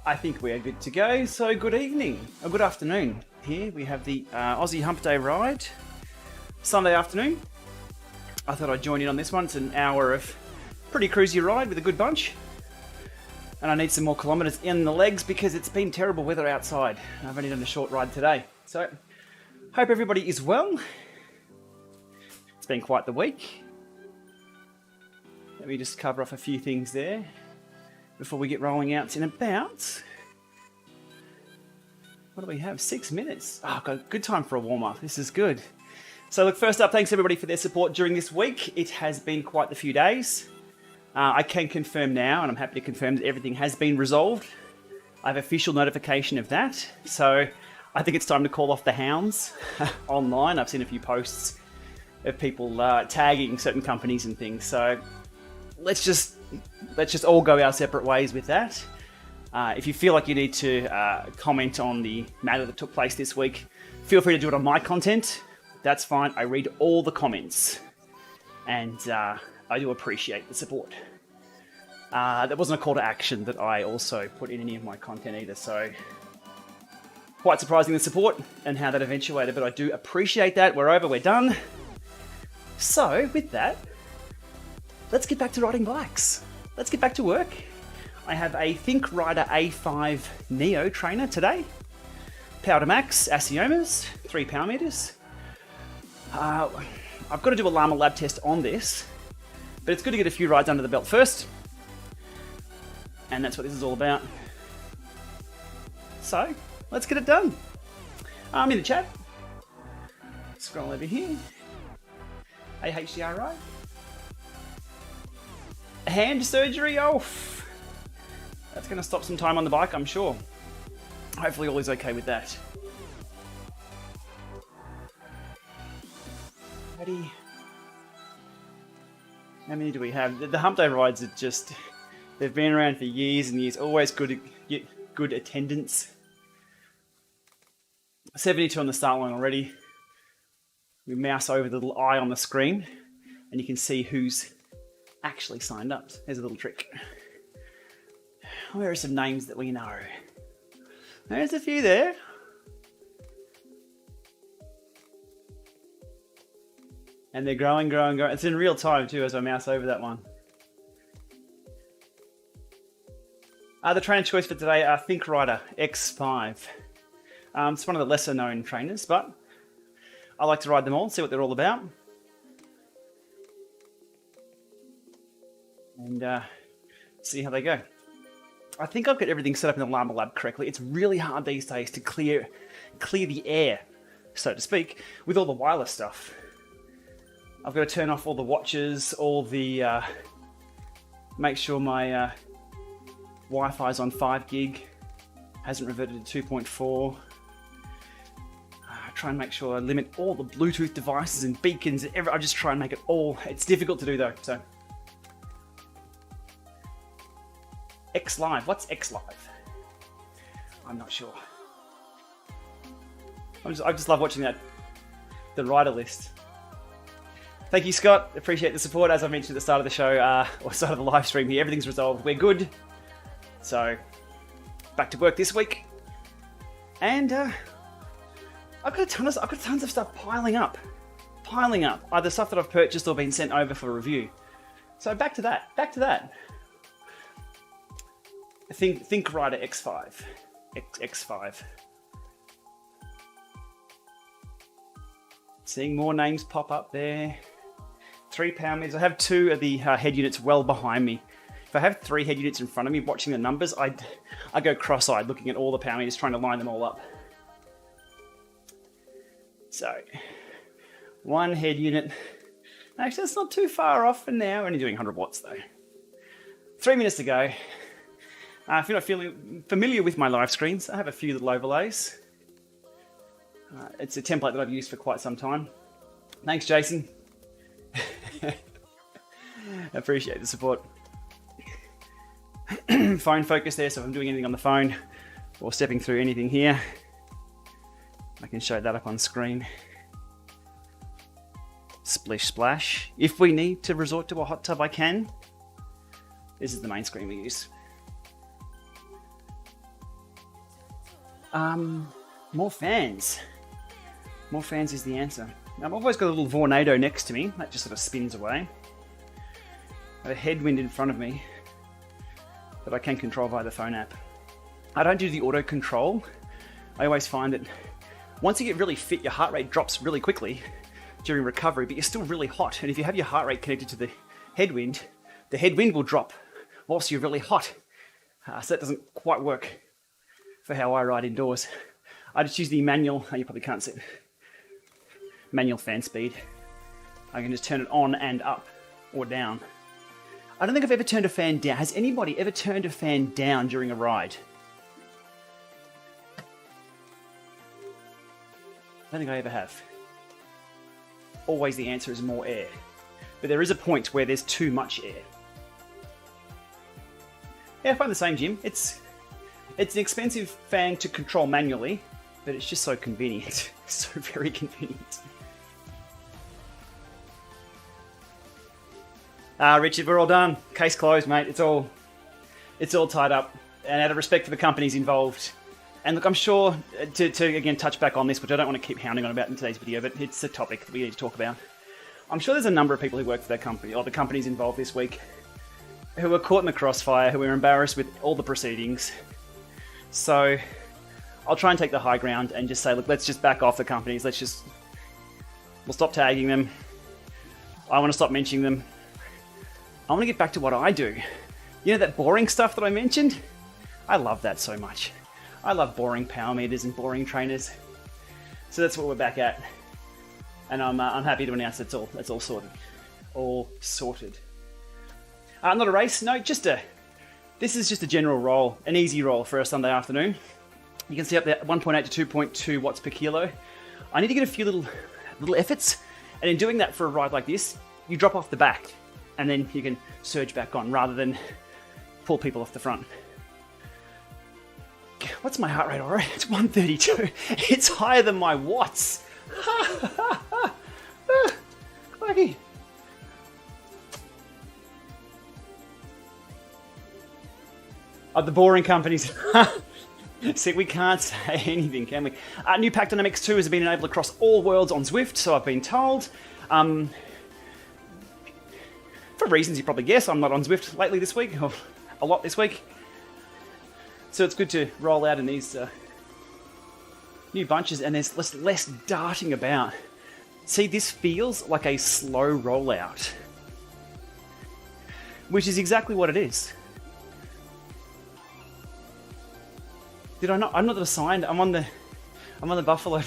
I think we are good to go. So good evening, or good afternoon. Here we have the Aussie Hump Day ride, Sunday afternoon. I thought I'd join in on this one. It's an hour of pretty cruisy ride with a good bunch. And I need some more kilometres in the legs because it's been terrible weather outside. I've only done a short ride today. So, hope everybody is well. It's been quite the week. Let me just cover off a few things there before we get rolling out in about, what do we have, 6 minutes? Oh, got a good time for a warm-up. This is good. So look, first up, thanks everybody for their support during this week. It has been quite the few days. I can confirm now, and I'm happy to confirm that everything has been resolved. I have official notification of that. So I think it's time to call off the hounds online. I've seen a few posts of people tagging certain companies and things. So let's just all go our separate ways with that. If you feel like you need to comment on the matter that took place this week, feel free to do it on my content. That's fine. I read all the comments, and I do appreciate the support. That wasn't a call to action that I also put in any of my content either, so quite surprising the support and how that eventuated, but I do appreciate that. We're over, we're done. So with that, let's get back to riding bikes. Let's get back to work. I have a Think Rider A5 Neo trainer today. Power to max, Asiomas, 3 power meters. I've got to do a Lama lab test on this, but it's good to get a few rides under the belt first. And that's what this is all about. So, let's get it done. I'm in the chat. Scroll over here. AHDR ride. Hand surgery, oh. That's going to stop some time on the bike, I'm sure. Hopefully all is okay with that. Ready? How many do we have? The Hump Day rides are just, they've been around for years and years, always good attendance. 72 on the start line already. We mouse over the little eye on the screen and you can see who's actually signed up. Here's a little trick. Where are some names that we know? There's a few there. And they're growing. It's in real time too as I mouse over that one. The trainer choice for today are Think Rider X5. It's one of the lesser known trainers, but I like to ride them all, see what they're all about. And see how they go. I think I've got everything set up in the Lama lab correctly. It's really hard these days to clear the air, so to speak, with all the wireless stuff. I've got to turn off all the watches, all the make sure my Wi-Fi's on 5 gig, hasn't reverted to 2.4. Try and make sure I limit all the Bluetooth devices and beacons. I just try and make it all. It's difficult to do though. So X Live. What's X Live? I'm not sure. I just love watching the rider list. Thank you, Scott. Appreciate the support. As I mentioned at the start of the show, or start of the live stream here, everything's resolved. We're good. So, back to work this week. And I've got tons of stuff piling up. Either stuff that I've purchased or been sent over for review. So back to that. Think Rider X5. X5. Seeing more names pop up there. 3 power meters. I have 2 of the head units well behind me. If I have 3 head units in front of me watching the numbers, I go cross-eyed looking at all the power meters, trying to line them all up. So, 1 head unit. Actually, that's not too far off for now. Only doing 100 watts though. 3 minutes to go. If you're not feeling familiar with my live screens, I have a few little overlays. It's a template that I've used for quite some time. Thanks, Jason. Appreciate the support. Phone focus there, so if I'm doing anything on the phone or stepping through anything here, I can show that up on screen. Splish splash. If we need to resort to a hot tub, I can. This is the main screen we use. More fans. More fans is the answer. Now, I've always got a little Vornado next to me. That just sort of spins away. I have a headwind in front of me that I can control via the phone app. I don't do the auto control. I always find that once you get really fit, your heart rate drops really quickly during recovery, but you're still really hot. And if you have your heart rate connected to the headwind will drop whilst you're really hot. So that doesn't quite work for how I ride indoors. I just use the manual, you probably can't see it, manual fan speed. I can just turn it on and up or down. I don't think I've ever turned a fan down. Has anybody ever turned a fan down during a ride? I don't think I ever have. Always the answer is more air. But there is a point where there's too much air. Yeah, I find the same, Jim. It's an expensive fan to control manually, but it's just so convenient. So very convenient. Richard, we're all done. Case closed, mate. It's all tied up. And out of respect for the companies involved. And look, I'm sure, to again touch back on this, which I don't want to keep hounding on about in today's video, but it's a topic that we need to talk about. I'm sure there's a number of people who work for their company, or the companies involved this week, who were caught in the crossfire, who were embarrassed with all the proceedings. So I'll try and take the high ground and just say, look, let's just back off the companies. We'll stop tagging them. I want to stop mentioning them. I want to get back to what I do. You know that boring stuff that I mentioned? I love that so much. I love boring power meters and boring trainers. So that's what we're back at. And I'm happy to announce that's all sorted. All sorted. Not a race, no, this is just a general roll, an easy roll for a Sunday afternoon. You can see up there 1.8 to 2.2 watts per kilo. I need to get a few little efforts, and in doing that for a ride like this, you drop off the back, and then you can surge back on rather than pull people off the front. What's my heart rate already? It's 132. It's higher than my watts. Okay. The boring companies. See, we can't say anything, can we? New Pack Dynamics 2 has been enabled across all worlds on Zwift, so I've been told. For reasons you probably guess, I'm not on Zwift lately this week, or a lot this week. So it's good to roll out in these new bunches, and there's less darting about. See, this feels like a slow rollout, which is exactly what it is. Did I not? I'm not assigned. I'm on the Buffalo.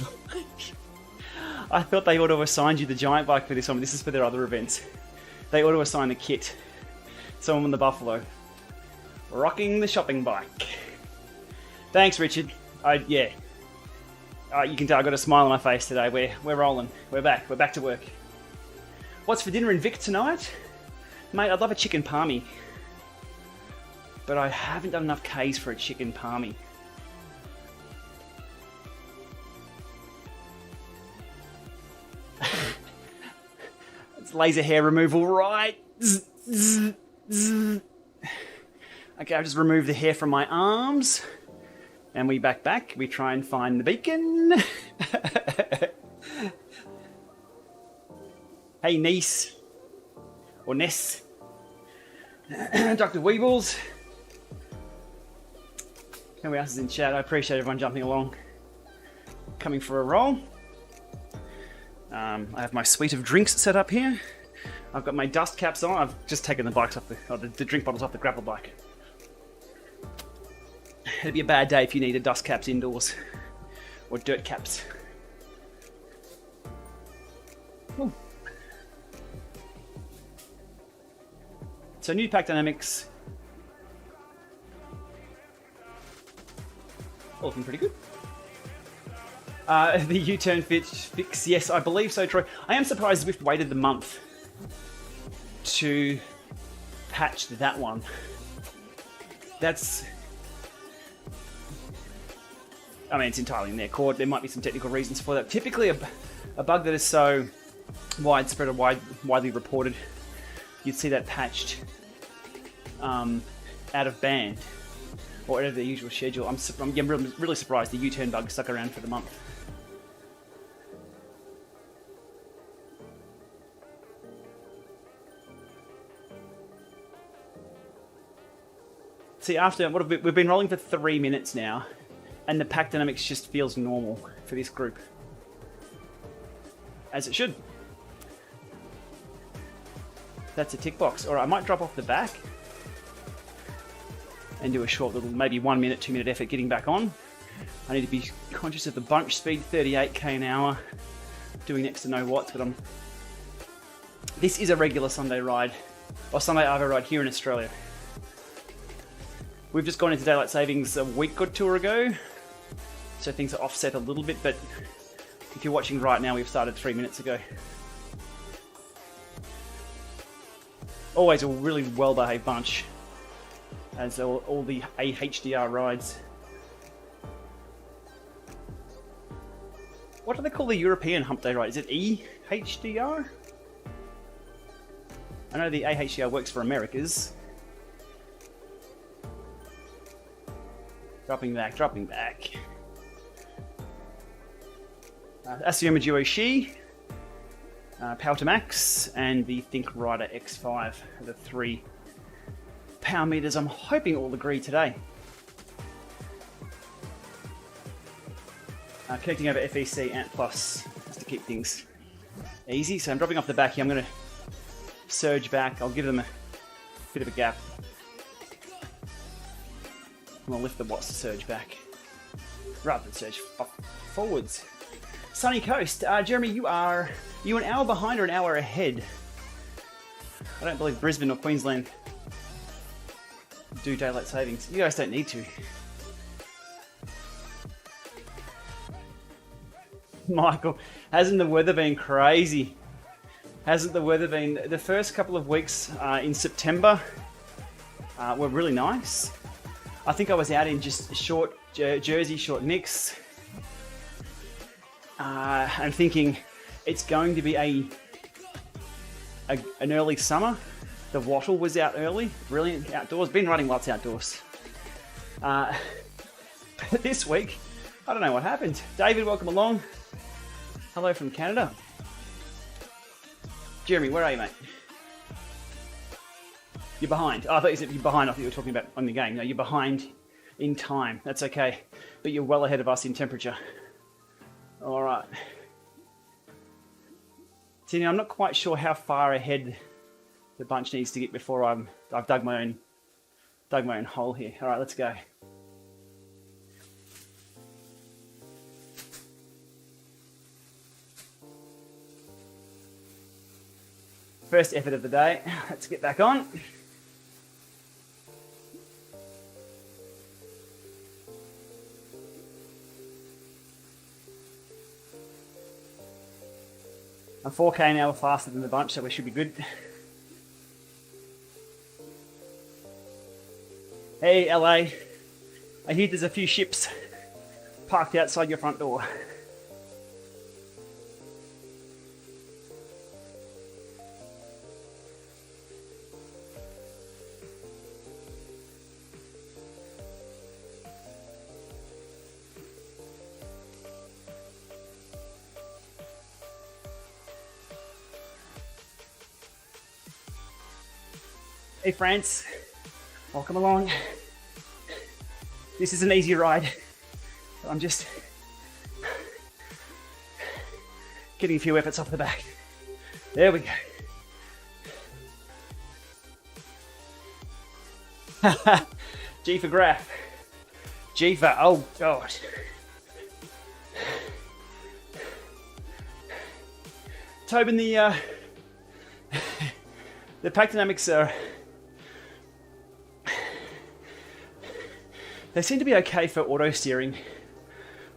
I thought they ought to have assigned you the giant bike for this one, but this is for their other events. They ought to assign the kit. So I'm on the Buffalo, rocking the shopping bike. Thanks, Richard. Yeah. You can tell I got a smile on my face today. We're rolling. We're back. We're back to work. What's for dinner in Vic tonight? Mate, I'd love a chicken palmy. But I haven't done enough Ks for a chicken palmy. It's laser hair removal, right? Okay, I'll just remove the hair from my arms. And we back. We try and find the beacon. Hey, niece. Or Ness. Dr. Weebles. Who else is in chat? I appreciate everyone jumping along. Coming for a roll. I have my suite of drinks set up here. I've got my dust caps on. I've just taken the bikes off the drink bottles off the gravel bike. It'd be a bad day if you needed dust caps indoors. Or dirt caps. Ooh. So new Pack Dynamics. All looking pretty good. The U-turn fix, yes, I believe so, Troy. I am surprised Zwift waited the month to patch that one. It's entirely in their court. There might be some technical reasons for that. Typically, a bug that is so widespread or widely reported, you'd see that patched out of band. or whatever their usual schedule. I'm really surprised the U-turn bug stuck around for the month. See, after we've been rolling for 3 minutes now, and the pack dynamics just feels normal for this group, as it should. That's a tick box. All right, I might drop off the back and do a short little, maybe 1 minute, 2 minute effort getting back on. I need to be conscious of the bunch speed, 38k an hour, doing next to no watts, but this is a regular Sunday ride, or Sunday Arvo ride here in Australia. We've just gone into daylight savings a week or two ago, so things are offset a little bit, but if you're watching right now, we've started 3 minutes ago. Always a really well-behaved bunch, as all the AHDR rides. What do they call the European hump day ride? Is it EHDR? I know the AHDR works for Americas. Dropping back. Asioma Duo Shi, Power to Max, and the Think Rider X5 are the 3 power meters I'm hoping all agree today. Connecting over FEC Ant Plus just to keep things easy. So I'm dropping off the back here. I'm going to surge back. I'll give them a bit of a gap. I'm going to lift the watts to surge back rather than surge forwards. Sunny Coast. Jeremy, you an hour behind or an hour ahead? I don't believe Brisbane or Queensland do daylight savings. You guys don't need to. Michael, hasn't the weather been crazy? Hasn't the weather been... The first couple of weeks in September were really nice. I think I was out in just short jersey, short nicks. I'm thinking it's going to be an early summer. The wattle was out early. Brilliant outdoors. Been riding lots outdoors. But this week, I don't know what happened. David, welcome along. Hello from Canada. Jeremy, where are you, mate? You're behind. Oh, I thought you said you're behind. I thought you were talking about on the game. No, you're behind in time. That's okay. But you're well ahead of us in temperature. All right. So, I'm not quite sure how far ahead the bunch needs to get before I've dug my own hole here. All right, let's go. First effort of the day. Let's get back on. I'm 4k an hour faster than the bunch, so we should be good. Hey, LA. I hear there's a few ships parked outside your front door. Hey France, welcome along. This is an easy ride. I'm just getting a few efforts off the back. There we go. G for graph. G for, oh God. Tobin, the pack dynamics are... They seem to be okay for auto steering,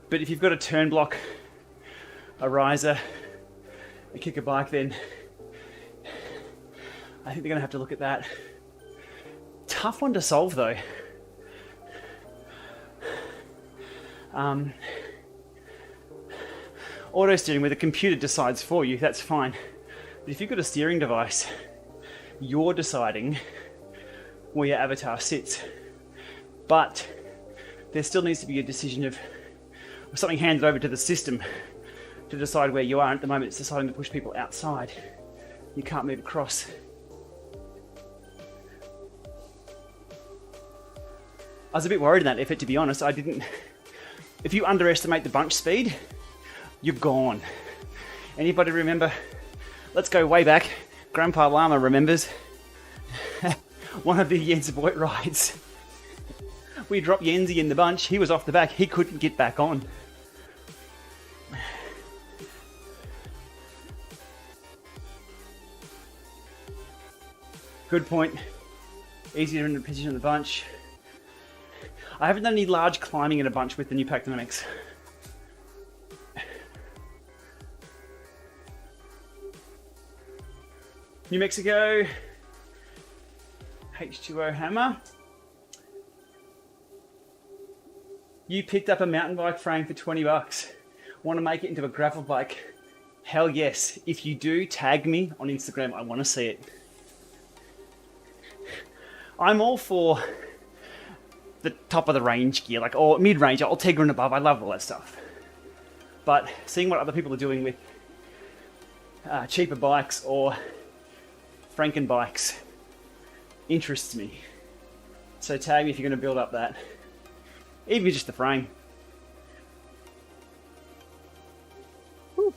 but if you've got a turn block, a riser, a kicker bike, then I think they're going to have to look at that. Tough one to solve though. Auto steering where the computer decides for you, that's fine. But if you've got a steering device, you're deciding where your avatar sits. But there still needs to be a decision of something handed over to the system to decide where you are. At the moment, it's deciding to push people outside. You can't move across. I was a bit worried in that effort, to be honest. If you underestimate the bunch speed, you're gone. Anybody remember? Let's go way back. Grandpa Lama remembers one of the Jens Voigt rides. We dropped Yenzi in the bunch. He was off the back. He couldn't get back on. Good point. Easier in the position of the bunch. I haven't done any large climbing in a bunch with the new pack dynamics. New Mexico. H2O hammer. You picked up a mountain bike frame for 20 bucks. Want to make it into a gravel bike? Hell yes. If you do, tag me on Instagram. I want to see it. I'm all for the top of the range gear, like, or mid-range, Ultegra and above. I love all that stuff. But seeing what other people are doing with cheaper bikes or Franken bikes interests me. So tag me if you're going to build up that. Even just the frame. Whew.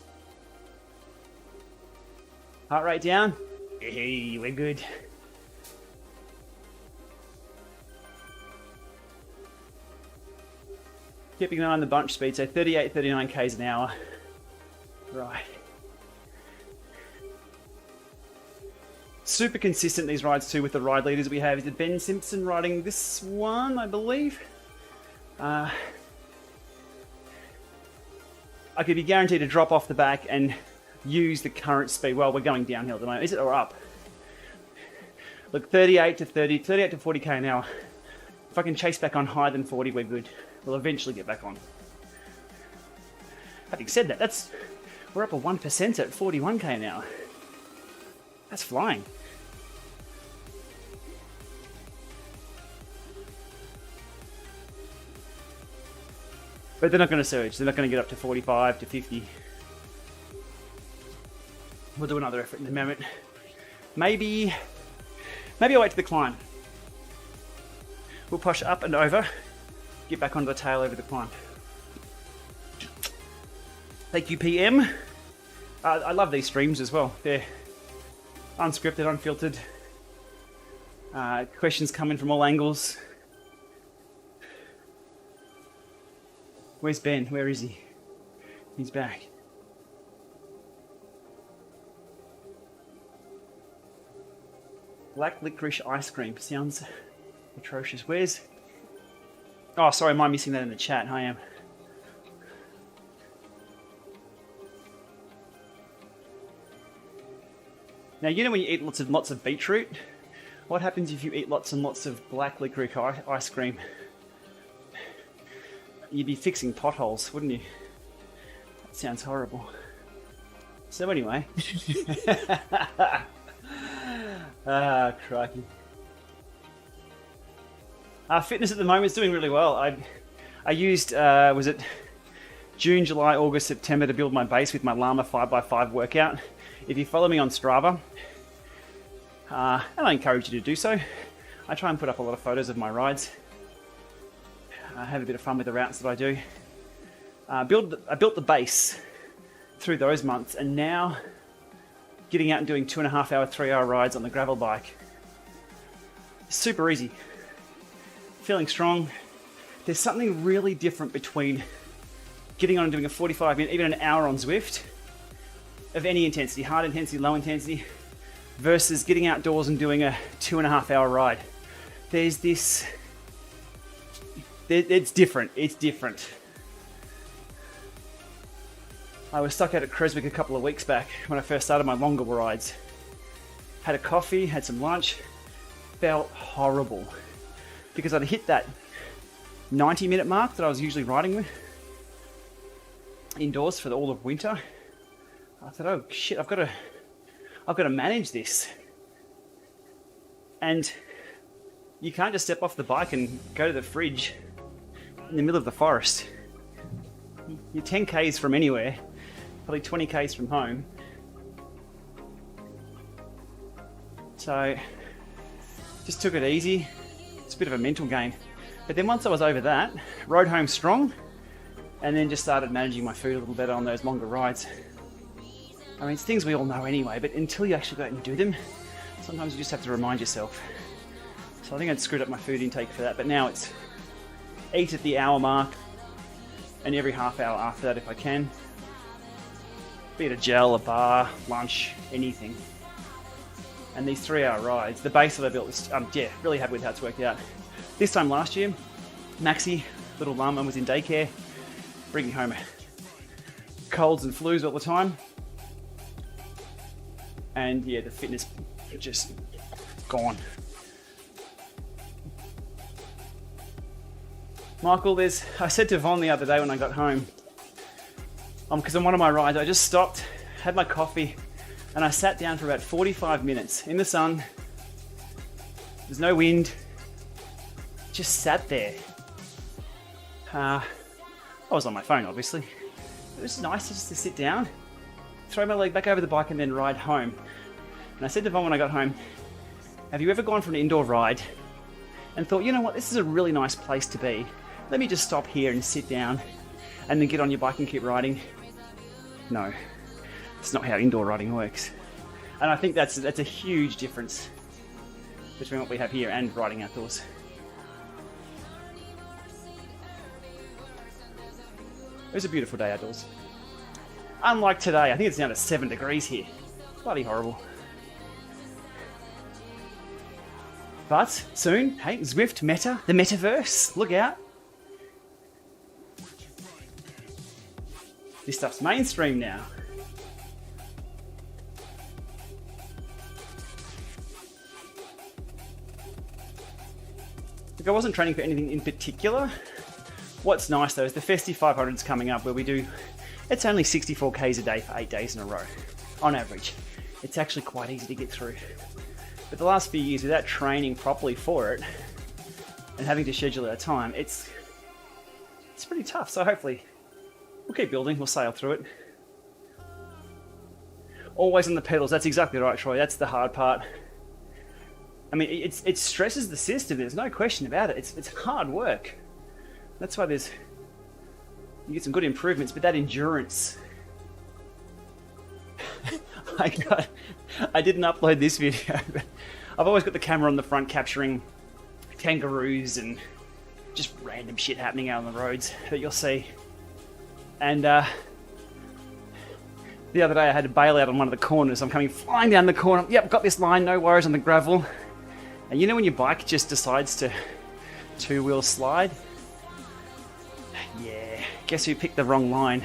Heart rate down. Hey, we're good. Keeping an eye on the bunch speed, so 38, 39 k's an hour. Right. Super consistent, these rides too, with the ride leaders we have. Is it Ben Simpson riding this one, I believe? I could be guaranteed to drop off the back and use the current speed. Well, we're going downhill at the moment. Is it or up? Look, 38 to 40k an hour. If I can chase back on higher than 40, we're good. We'll eventually get back on. Having said that, we're up a 1% at 41k an hour. That's flying. But they're not going to surge. They're not going to get up to 45 to 50. We'll do another effort in a moment. Maybe I'll wait to the climb. We'll push up and over. Get back onto the tail over the climb. Thank you, PM. I love these streams as well. They're unscripted, unfiltered. Questions come in from all angles. Where's Ben? Where is he? He's back. Black licorice ice cream. Sounds atrocious. Where's... Oh, sorry, am I missing that in the chat? I am. Now, you know when you eat lots of beetroot? What happens if you eat lots and lots of black licorice ice cream? You'd be fixing potholes, wouldn't you? That sounds horrible. So anyway. Ah, crikey. Fitness at the moment is doing really well. I used, was it June, July, August, September to build my base with my Lama 5x5 workout. If you follow me on Strava, and I encourage you to do so, I try and put up a lot of photos of my rides. I have a bit of fun with the routes that I do. I built the base through those months, and now getting out and doing 2.5 hour, 3 hour rides on the gravel bike. Super easy. Feeling strong. There's something really different between getting on and doing a 45 minute, even an hour on Zwift, of any intensity, hard intensity, low intensity, versus getting outdoors and doing a 2.5 hour ride. There's this... It's different. It's different. I was stuck out at Creswick a couple of weeks back when I first started my longer rides. Had a coffee, had some lunch, felt horrible because I'd hit that 90-minute mark that I was usually riding with indoors for all of winter. I thought, oh shit, I've got to manage this. And you can't just step off the bike and go to the fridge in the middle of the forest. You're 10 k's from anywhere, probably 20 k's from home. So, just took it easy. It's a bit of a mental game. But then once I was over that, rode home strong, and then just started managing my food a little better on those longer rides. I mean, it's things we all know anyway, but until you actually go out and do them, sometimes you just have to remind yourself. So I think I'd screwed up my food intake for that, but now it's eat at the hour mark, and every half hour after that if I can. Be it a gel, a bar, lunch, anything. And these 3-hour rides, the base that I built is, really happy with how it's worked out. This time last year, Maxie, little Lama, was in daycare, bringing home colds and flus all the time. And yeah, the fitness just gone. Michael, I said to Von the other day when I got home, because on one of my rides I just stopped, had my coffee, and I sat down for about 45 minutes in the sun. There's no wind. Just sat there. I was on my phone, obviously. It was nice just to sit down, throw my leg back over the bike, and then ride home. And I said to Von when I got home, have you ever gone for an indoor ride and thought, you know what, this is a really nice place to be. Let me just stop here and sit down and then get on your bike and keep riding? No, it's not how indoor riding works. And I think that's a huge difference between what we have here and riding outdoors. It was a beautiful day outdoors. Unlike today, I think it's down to 7 degrees here. Bloody horrible. But soon, hey, Zwift, Meta, the metaverse, look out. This stuff's mainstream now. Look, I wasn't training for anything in particular. What's nice though is the Festive 500's coming up where we do, it's only 64 Ks a day for 8 days in a row, on average. It's actually quite easy to get through. But the last few years, without training properly for it, and having to schedule our time, it's pretty tough. So hopefully, we'll keep building, we'll sail through it. Always on the pedals, that's exactly right, Troy, that's the hard part. I mean, it stresses the system, there's no question about it. It's hard work. That's why you get some good improvements, but that endurance. I didn't upload this video, but I've always got the camera on the front capturing kangaroos and just random shit happening out on the roads that you'll see. And the other day I had to bail out on one of the corners. I'm coming flying down the corner. Yep, got this line, no worries on the gravel. And you know when your bike just decides to two-wheel slide? Yeah, guess who picked the wrong line?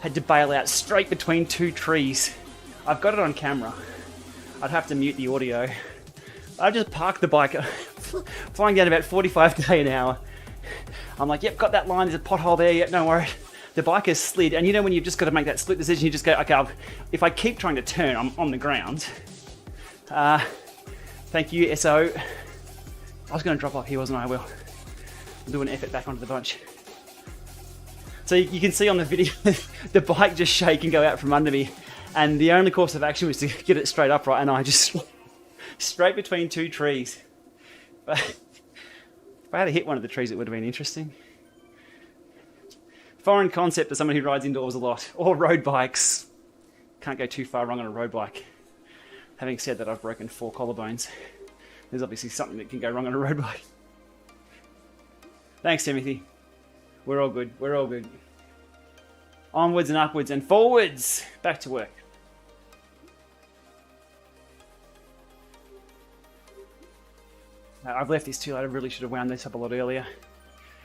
Had to bail out straight between two trees. I've got it on camera. I'd have to mute the audio. I just parked the bike, flying down about 45 km an hour. I'm like, yep, got that line, there's a pothole there, yep, no worry. The bike has slid, and you know when you've just got to make that split decision, you just go, okay, if I keep trying to turn, I'm on the ground. Thank you, SO. I was going to drop off here, wasn't I? Well, I'll do an effort back onto the bunch. So you can see on the video, the bike just shake and go out from under me. And the only course of action was to get it straight upright, and I just straight between two trees. But if I had hit one of the trees, it would have been interesting. Foreign concept as someone who rides indoors a lot, or road bikes. Can't go too far wrong on a road bike. Having said that, I've broken 4 collarbones. There's obviously something that can go wrong on a road bike. Thanks, Timothy. We're all good. We're all good. Onwards and upwards and forwards. Back to work. I've left this too late. I really should have wound this up a lot earlier.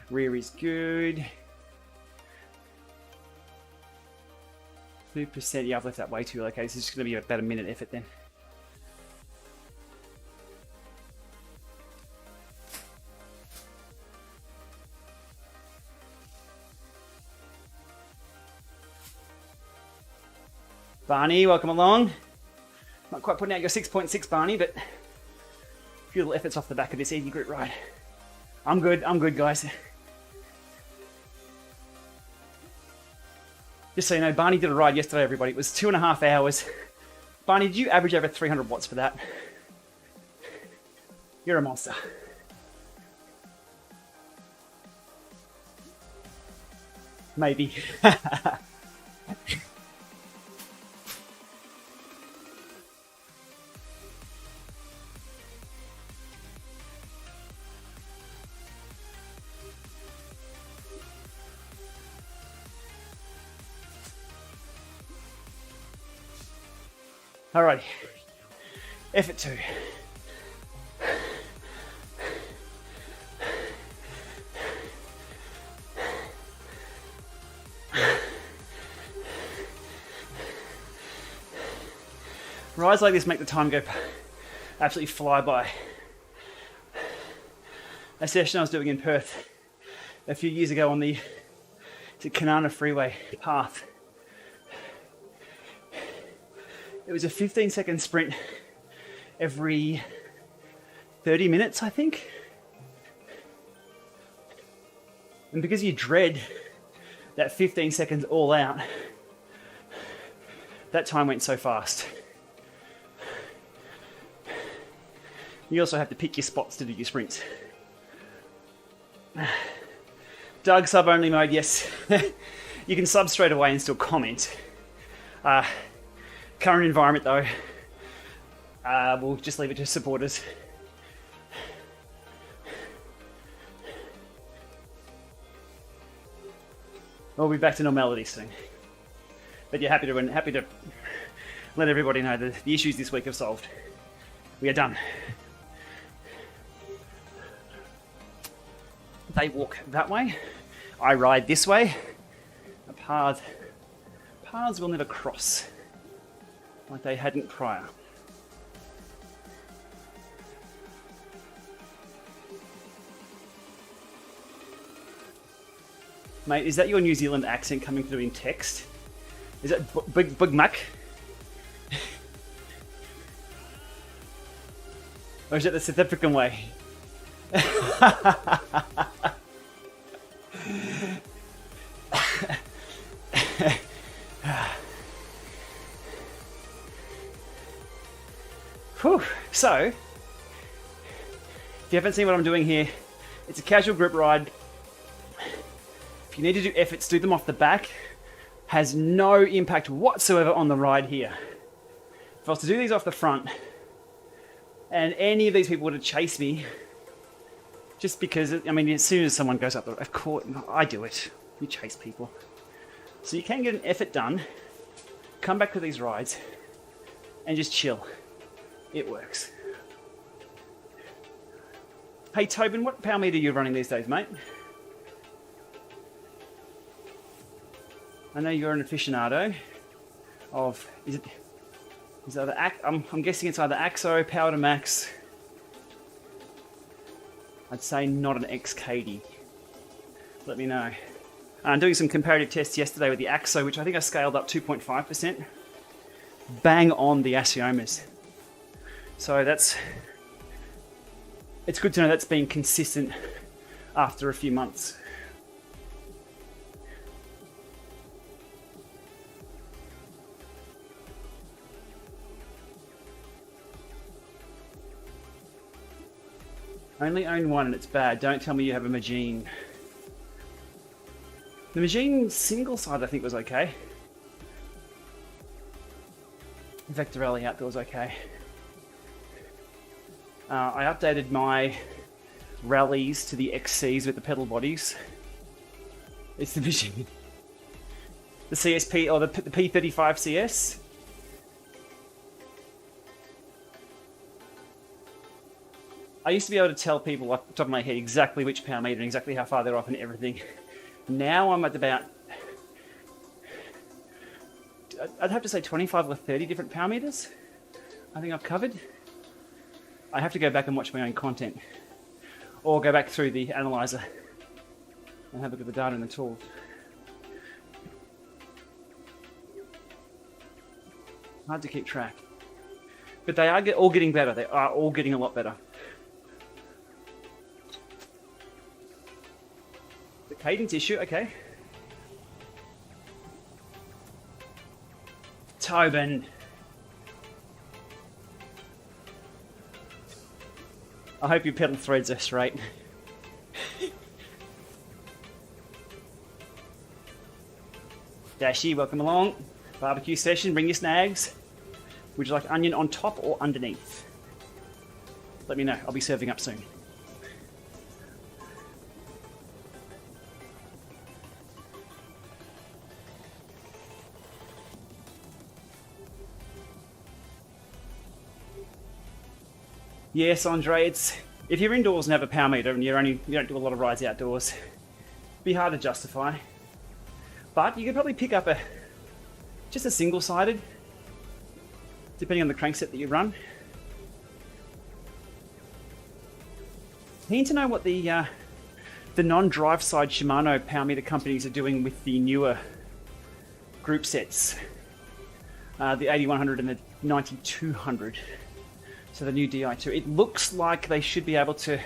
Rear is good. 2%. Yeah, I've left that way too early. Okay, this is just going to be about a minute effort then. Barney, welcome along. Not quite putting out your 6.6, Barney, but a few little efforts off the back of this easy group ride. I'm good, guys. Just so you know, Barney did a ride yesterday, everybody. It was 2.5 hours. Barney, did you average over 300 watts for that? You're a monster. Maybe. Alrighty. Effort 2. Rides like this make the time go absolutely fly by. A session I was doing in Perth a few years ago on the Kanana Freeway path. It was a 15-second sprint every 30 minutes, I think. And because you dread that 15 seconds all out, that time went so fast. You also have to pick your spots to do your sprints. Doug, sub-only mode, yes. You can sub straight away and still comment. Current environment though, we'll just leave it to supporters. We'll be back to normality soon. But you're happy to let everybody know that the issues this week are solved. We are done. They walk that way, I ride this way. Paths will never cross like they hadn't prior. Mate, is that your New Zealand accent coming through in text? Is that Big Mac? Or is it the South African way? Whew. So, if you haven't seen what I'm doing here, it's a casual group ride. If you need to do efforts, do them off the back. Has no impact whatsoever on the ride here. If I was to do these off the front, and any of these people were to chase me, just because, I mean, as soon as someone goes up, of course, I do it. You chase people. So you can get an effort done, come back to these rides, and just chill. It works. Hey Tobin, what power meter are you running these days, mate? I know you're an aficionado of, is either I'm guessing it's either AXO, Power to Max. I'd say not an XKD. Let me know. I'm doing some comparative tests yesterday with the AXO, which I think I scaled up 2.5%. Bang on the Asiomas. So it's good to know that's been consistent after a few months. Only own one and it's bad. Don't tell me you have a Magine. The Magine single side I think was okay. Vector Rally Outdoor was okay. I updated my rallies to the XCs with the pedal bodies. It's the Magine. The CSP, or the P35 CS. I used to be able to tell people off the top of my head exactly which power meter and exactly how far they're off and everything. Now I'm at about, I'd have to say 25 or 30 different power meters I think I've covered. I have to go back and watch my own content, or go back through the analyzer and have a look at the data in the tool. Hard to keep track. But they are all getting better. They are all getting a lot better. The cadence issue, okay. Tobin. I hope your pedal threads are straight. Dashy, welcome along. Barbecue session, bring your snags. Would you like onion on top or underneath? Let me know, I'll be serving up soon. Yes, Andre, it's if you're indoors and have a power meter and you don't do a lot of rides outdoors, it'd be hard to justify. But you could probably pick up just a single-sided, depending on the crankset that you run. Keen to know what the non-drive side Shimano power meter companies are doing with the newer group sets, the 8100 and the 9200. So the new Di2. It looks like they should be able to,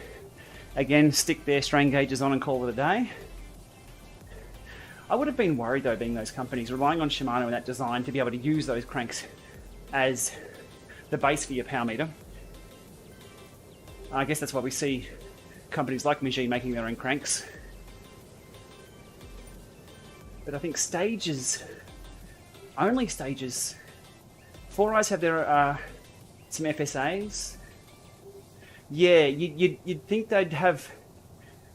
again, stick their strain gauges on and call it a day. I would have been worried though, being those companies, relying on Shimano and that design to be able to use those cranks as the base for your power meter. I guess that's why we see companies like Mijin making their own cranks. But I think Stages, only Stages, Four Eyes have their some FSAs. Yeah, you'd think they'd have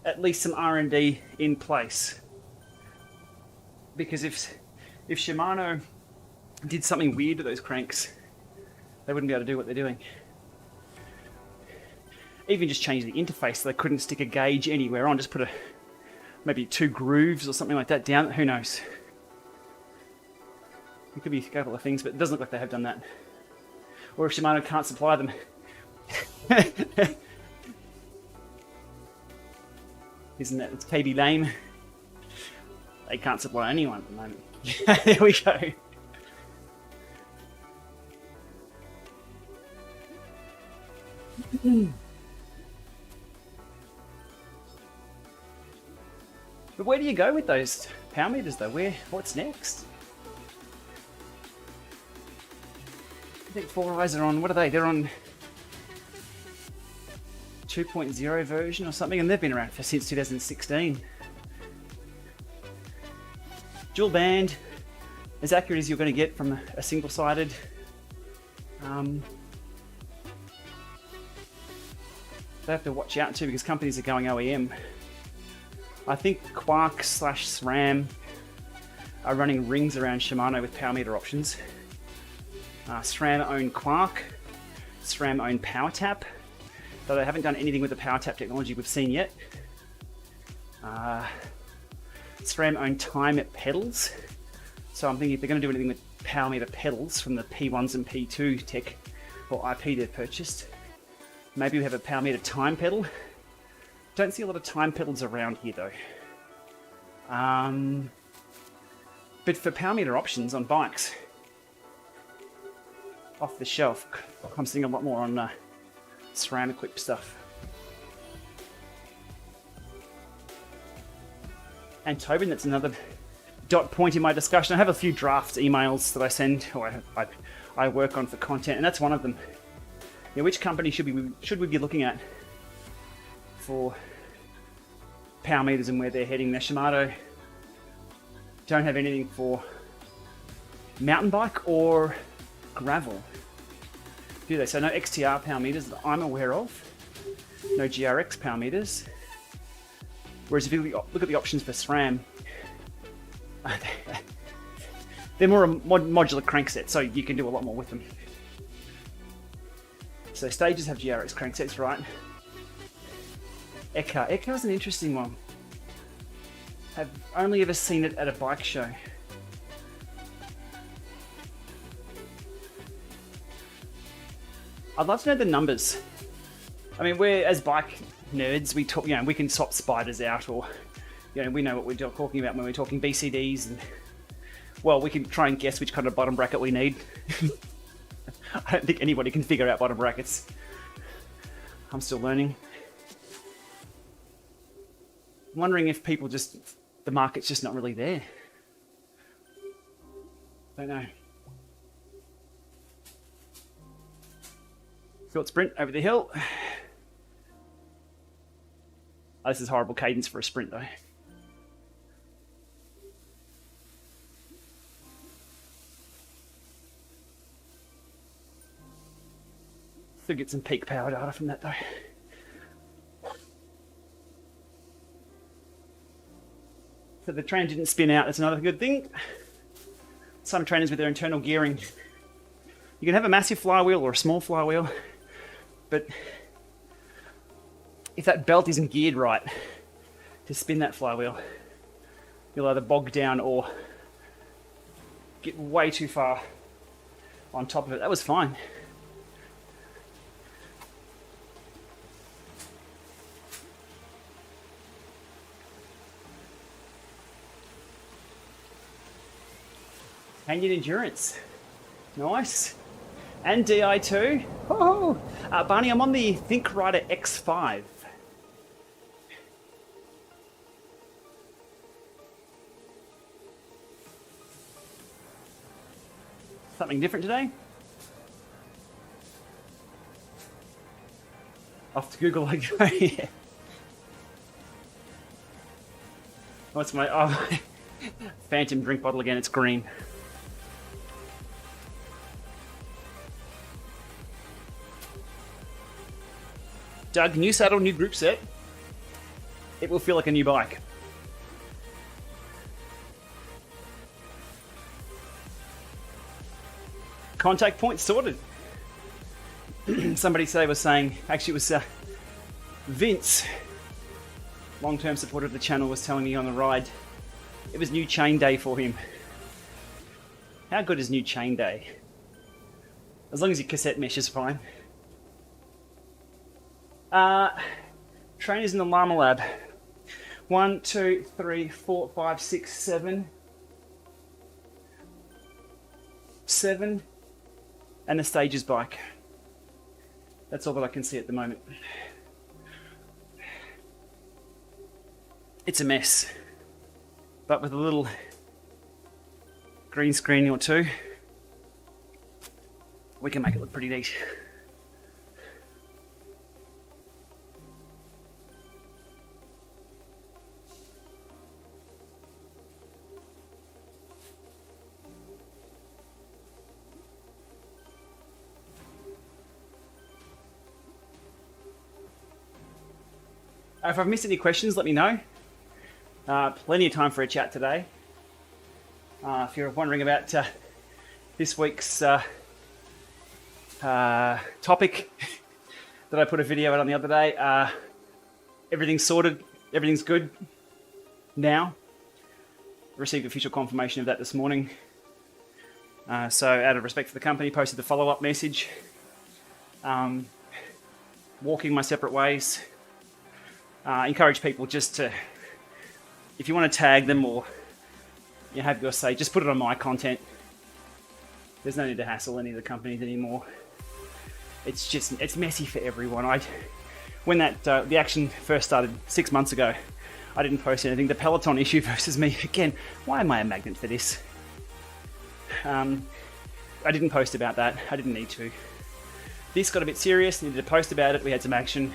at least some R&D in place. Because if Shimano did something weird to those cranks, they wouldn't be able to do what they're doing. Even just change the interface so they couldn't stick a gauge anywhere on, just put maybe 2 grooves or something like that down, who knows. It could be a couple of things, but it doesn't look like they have done that. Or if Shimano can't supply them. Isn't that, it's KB lame. They can't supply anyone at the moment. There we go. But where do you go with those power meters though? What's next? I think Four Eyes are on, what are they? They're on 2.0 version or something, and they've been around since 2016. Dual band, as accurate as you're going to get from a single-sided. They have to watch out too because companies are going OEM. I think Quark/SRAM are running rings around Shimano with power meter options. SRAM own Quark, SRAM own PowerTap, though they haven't done anything with the PowerTap technology we've seen yet. SRAM own Time pedals, so I'm thinking if they're going to do anything with power meter pedals from the P1s and P2 tech or IP they've purchased, maybe we have a power meter Time pedal. Don't see a lot of Time pedals around here though. But for power meter options on bikes, off the shelf, I'm seeing a lot more on SRAM equipped stuff. And Tobin, that's another dot point in my discussion. I have a few draft emails that I send, or I work on for content, and that's one of them. Yeah, which company should we be looking at for power meters and where they're heading? Now, Shimano don't have anything for mountain bike or gravel, do they? So no XTR power meters that I'm aware of, no GRX power meters. Whereas if you look at the options for SRAM, they're more a modular crankset, so you can do a lot more with them. So Stages have GRX cranksets, right? Ekkar's an interesting one. I've only ever seen it at a bike show. I'd love to know the numbers. I mean, we're, as bike nerds, we talk, we can swap spiders out, or, we know what we're talking about when we're talking BCDs, and, well, we can try and guess which kind of bottom bracket we need. I don't think anybody can figure out bottom brackets. I'm still learning. I'm wondering if the market's just not really there. Don't know. Short sprint over the hill. Oh, this is horrible cadence for a sprint though. Still get some peak power data from that though. So the train didn't spin out, that's another good thing. Some trainers with their internal gearing, you can have a massive flywheel or a small flywheel, but if that belt isn't geared right to spin that flywheel, you'll either bog down or get way too far on top of it. That was fine. Canyon Endurance. Nice. And DI2. Oh, Barney, I'm on the Think Rider X5. Something different today? Off to Google I go. Yeah. What's my... Oh, Phantom drink bottle again. It's green. Doug, new saddle, new group set. It will feel like a new bike. Contact point sorted. Somebody was saying, actually it was Vince, long-term supporter of the channel, was telling me on the ride, it was new chain day for him. How good is new chain day? As long as your cassette mesh is fine. Trainers in the Lama lab. 1, 2, 3, 4, 5, 6, 7. 7. And a stages bike. That's all that I can see at the moment. It's a mess. But with a little green screen or two, we can make it look pretty neat. If I've missed any questions, let me know. Plenty of time for a chat today. If you're wondering about this week's topic that I put a video out on the other day, everything's sorted, everything's good now. Received official confirmation of that this morning. So out of respect for the company, posted the follow-up message. Walking my separate ways. Encourage people just to, if you want to tag them or you have your say, just put it on my content. There's no need to hassle any of the companies anymore. It's messy for everyone. When the action first started 6 months ago, I didn't post anything. The Peloton issue versus me, again, why am I a magnet for this? I didn't post about that. I didn't need to. This got a bit serious, needed to post about it. We had some action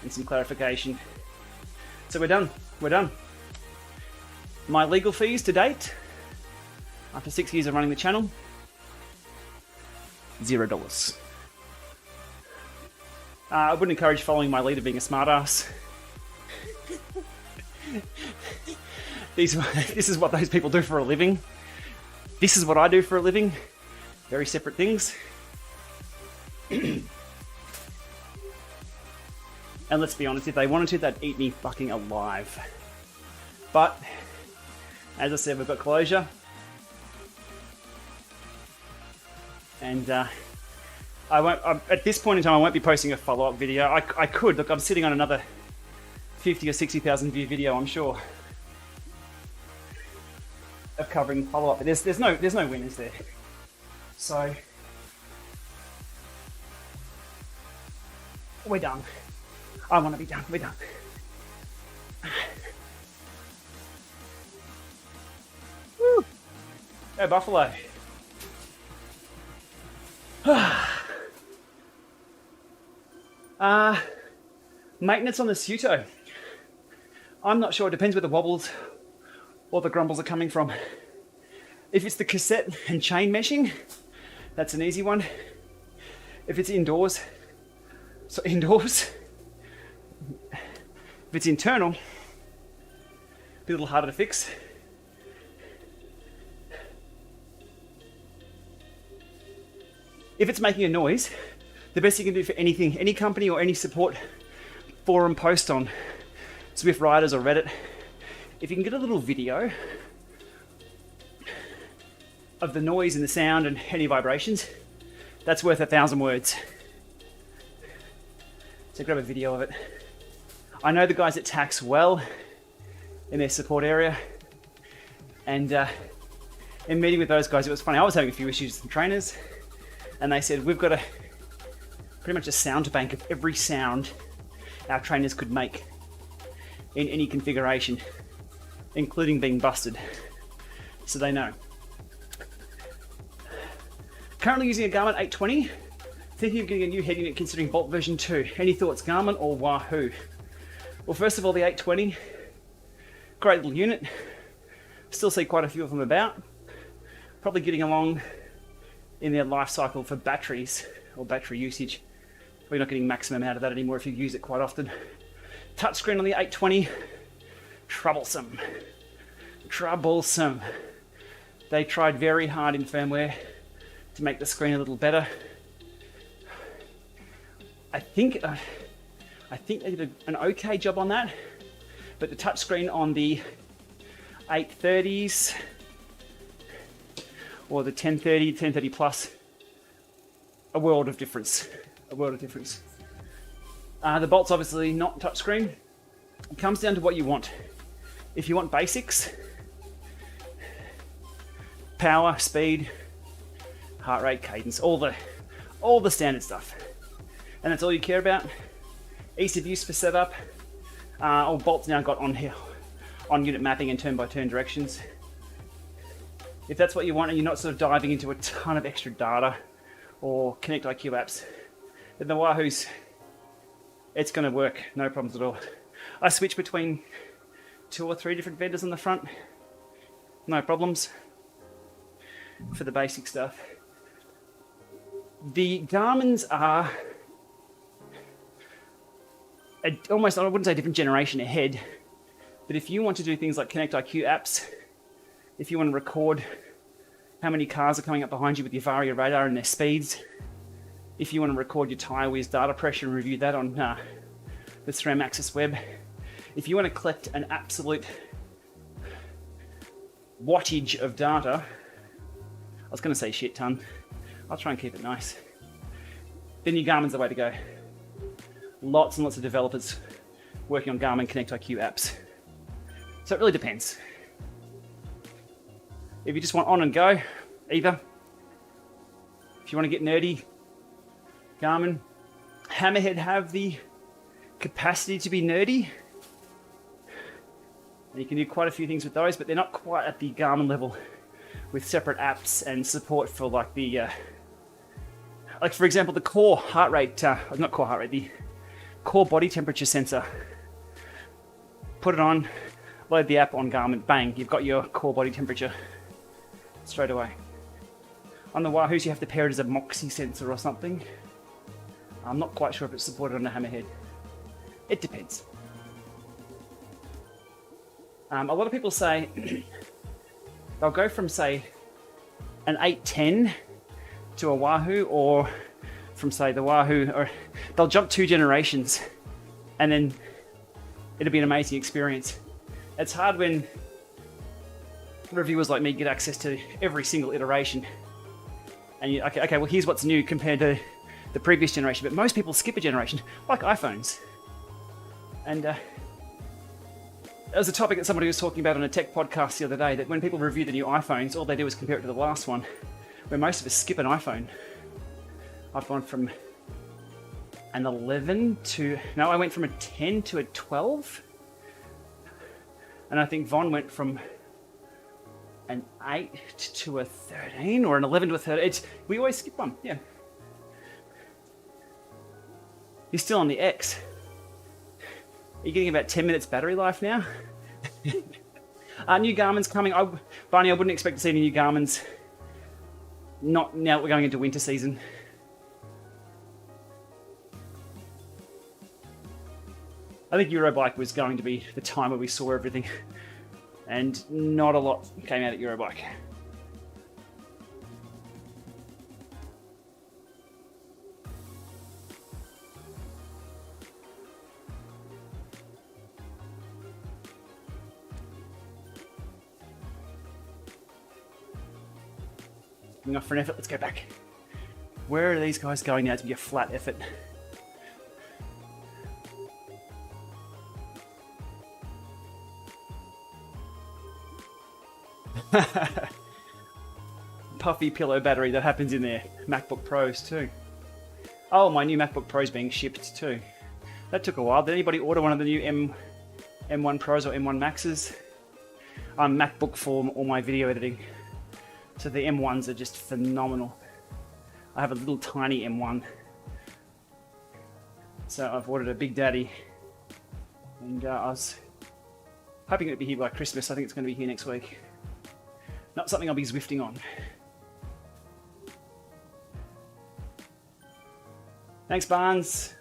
and some clarification. So we're done. My legal fees to date, after 6 years of running the channel, $0. I wouldn't encourage following my lead of being a smartass. This is what those people do for a living. This is what I do for a living. Very separate things. And let's be honest, if they wanted to, they'd eat me fucking alive. But, as I said, we've got closure. And at this point in time, I won't be posting a follow-up video. I could, look, I'm sitting on another 50 or 60,000 view video, I'm sure, of covering follow-up. But there's no winners there. So, we're done. I want to be done. We're done. Woo. Go Buffalo. Maintenance on the Suto. I'm not sure. It depends where the wobbles or the grumbles are coming from. If it's the cassette and chain meshing, that's an easy one. If it's indoors, if it's internal, be a little harder to fix. If it's making a noise, the best you can do for anything, any company or any support forum post on Zwift Riders or Reddit, if you can get a little video of the noise and the sound and any vibrations, that's worth 1,000 words. So grab a video of it. I know the guys at Tax well in their support area, and in meeting with those guys, it was funny. I was having a few issues with some trainers, and they said, we've got pretty much a sound bank of every sound our trainers could make in any configuration, including being busted, so they know. Currently using a Garmin 820, thinking of getting a new head unit considering Bolt version 2. Any thoughts, Garmin or Wahoo? Well, first of all, the 820, great little unit. Still see quite a few of them about. Probably getting along in their life cycle for batteries or battery usage. We're not getting maximum out of that anymore if you use it quite often. Touchscreen on the 820, troublesome. Troublesome. They tried very hard in firmware to make the screen a little better. I think they did an okay job on that, but the touchscreen on the 830s or the 1030, 1030 plus, a world of difference. A world of difference. The Bolt's obviously not touchscreen. It comes down to what you want. If you want basics, power, speed, heart rate, cadence, all the standard stuff, and that's all you care about. Ease of use for setup. Bolt's now got on here on unit mapping and turn-by-turn directions. If that's what you want and you're not sort of diving into a ton of extra data or Connect IQ apps, then the Wahoo's, it's going to work, no problems at all. I switch between 2 or 3 different vendors on the front, no problems for the basic stuff. The Garmin's are almost, I wouldn't say different generation ahead, but if you want to do things like Connect IQ apps, if you want to record how many cars are coming up behind you with your Varia radar and their speeds, if you want to record your TireWiz data pressure and review that on the SRAM Access Web, if you want to collect an absolute wattage of data, I was going to say shit ton, I'll try and keep it nice, then your Garmin's the way to go. Lots and lots of developers working on Garmin Connect IQ apps. So it really depends. If you just want on and go, either. If you want to get nerdy, Garmin. Hammerhead have the capacity to be nerdy. And you can do quite a few things with those, but they're not quite at the Garmin level with separate apps and support for like the, like for example, the core heart rate, not core heart rate, the core body temperature sensor. Put it on, load the app on Garmin, bang, you've got your core body temperature straight away. On the Wahoos, you have to pair it as a Moxie sensor or something. I'm not quite sure if it's supported on the Hammerhead. It depends. A lot of people say they'll go from, say, an 810 to a Wahoo, or from, say, the Wahoo, or they'll jump 2 generations and then it'll be an amazing experience. It's hard when reviewers like me get access to every single iteration and you, okay, well here's what's new compared to the previous generation, but most people skip a generation, like iPhones. And that was a topic that somebody was talking about on a tech podcast the other day, that when people review the new iPhones, all they do is compare it to the last one, where most of us skip an iPhone. I've gone from an 11 to, no, I went from a 10 to a 12. And I think Von went from an 8 to a 13, or an 11 to a 13. We always skip one, yeah. You're still on the X. Are you getting about 10 minutes battery life now? New Garmin's coming. Barney, I wouldn't expect to see any new Garmin's. Not now that we're going into winter season. I think Eurobike was going to be the time where we saw everything. And not a lot came out at Eurobike. Going off for an effort, let's go back. Where are these guys going now to be a flat effort? Puffy pillow battery, that happens in there. MacBook Pros too. Oh, my new MacBook Pro's being shipped too. That took a while. Did anybody order one of the new M1 Pros or M1 Maxes? I'm MacBook for all my video editing. So the M1s are just phenomenal. I have a little tiny M1. So I've ordered a Big Daddy. And I was hoping it'd be here by Christmas. I think it's going to be here next week. Not something I'll be Zwifting on. Thanks, Barnes.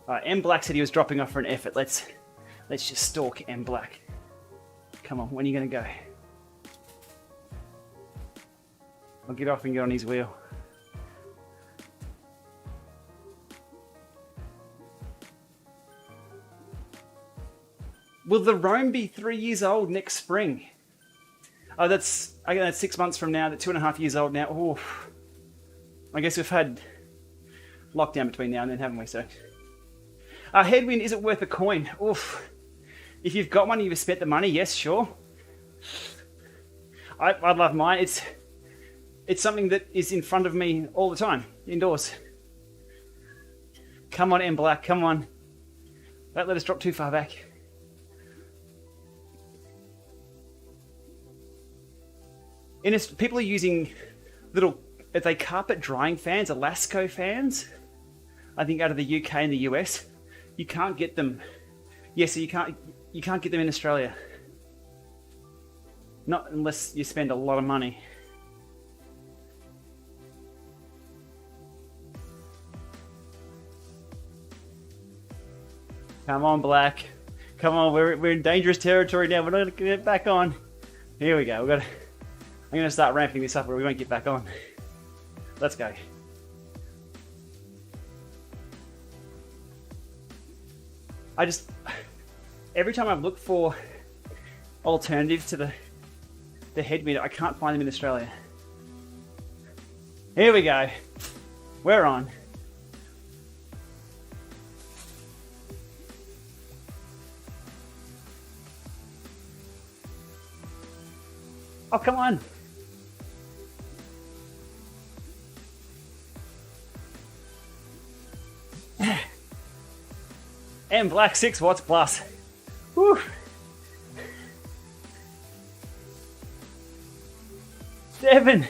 M Black said he was dropping off for an effort. Let's just stalk M Black. Come on, when are you going to go? I'll get off and get on his wheel. Will the Rome be 3 years old next spring? Oh, that's 6 months from now. That's 2.5 years old now. Oof. I guess we've had lockdown between now and then, haven't we? So, headwind, is it worth a coin? Oof. If you've got one, you've spent the money. Yes, sure. I love mine. It's something that is in front of me all the time, indoors. Come on, M Black, come on. Don't let us drop too far back. People are using little, are they carpet drying fans, Elasco fans? I think out of the UK and the US. You can't get them. Yes, so you can't get them in Australia. Not unless you spend a lot of money. Come on, Black. Come on, we're in dangerous territory now. We're not going to get back on. Here we go. I'm going to start ramping this up or we won't get back on. Let's go. Every time I've looked for alternatives to the headwind, I can't find them in Australia. Here we go. We're on. Oh, come on. M Black 6 watts plus. Woo. Seven.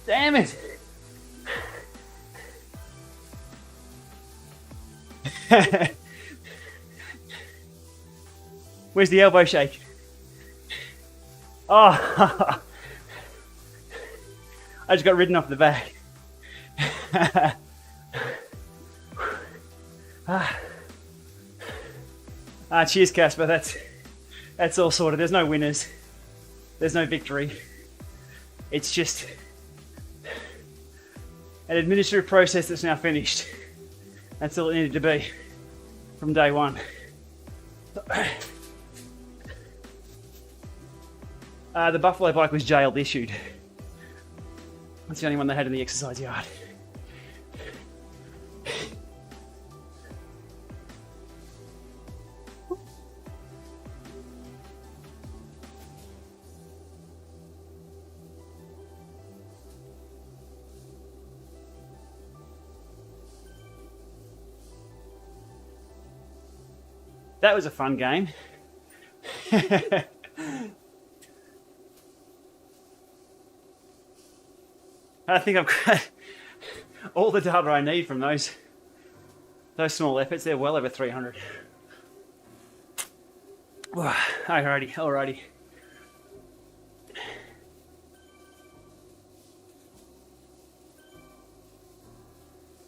Damn it. Where's the elbow shake? Oh, I just got ridden off the back. Cheers, Casper. That's all sorted. There's no winners. There's no victory. It's just an administrative process that's now finished. That's all it needed to be from day one. The Buffalo bike was jailed issued. That's the only one they had in the exercise yard. That was a fun game. I think all the data I need from those small efforts, they're well over 300. Alrighty.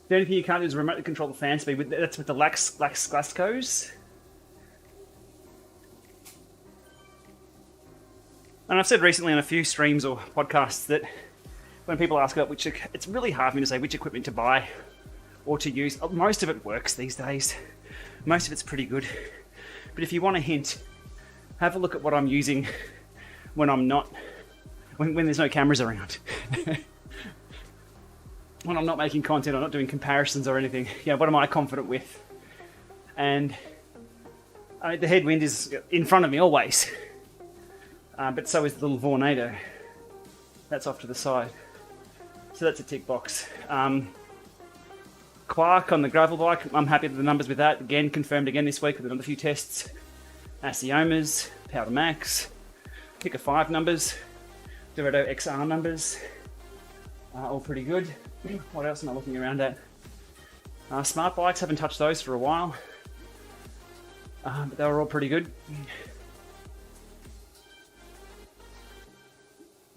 The only thing you can't do is remotely control the fan speed. That's with the lax Glasgow's. And I've said recently on a few streams or podcasts that when people ask about it's really hard for me to say which equipment to buy or to use. Most of it works these days. Most of it's pretty good. But if you want a hint, have a look at what I'm using when there's no cameras around. When I'm not making content, I'm not doing comparisons or anything. What am I confident with? And the headwind is in front of me always. But so is the little Vornado. That's off to the side. So that's a tick box. Quark on the gravel bike, I'm happy with the numbers with that. Again, confirmed again this week with another few tests. Asiomas, Powder Max, Picker 5 numbers, Dorado XR numbers, all pretty good. What else am I looking around at? Smart bikes, haven't touched those for a while, but they were all pretty good.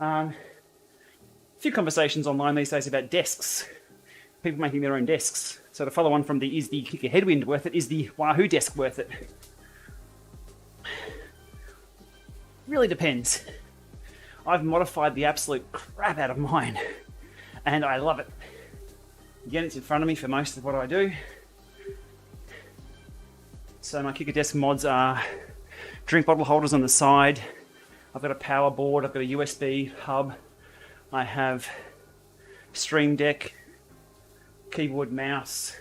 A few conversations online these days about desks. People making their own desks. So to follow on from is the Kicker Headwind worth it? Is the Wahoo desk worth it? Really depends. I've modified the absolute crap out of mine, and I love it. Again, it's in front of me for most of what I do. So my Kicker desk mods are drink bottle holders on the side. I've got a power board, I've got a USB hub, I have Stream Deck, keyboard, mouse,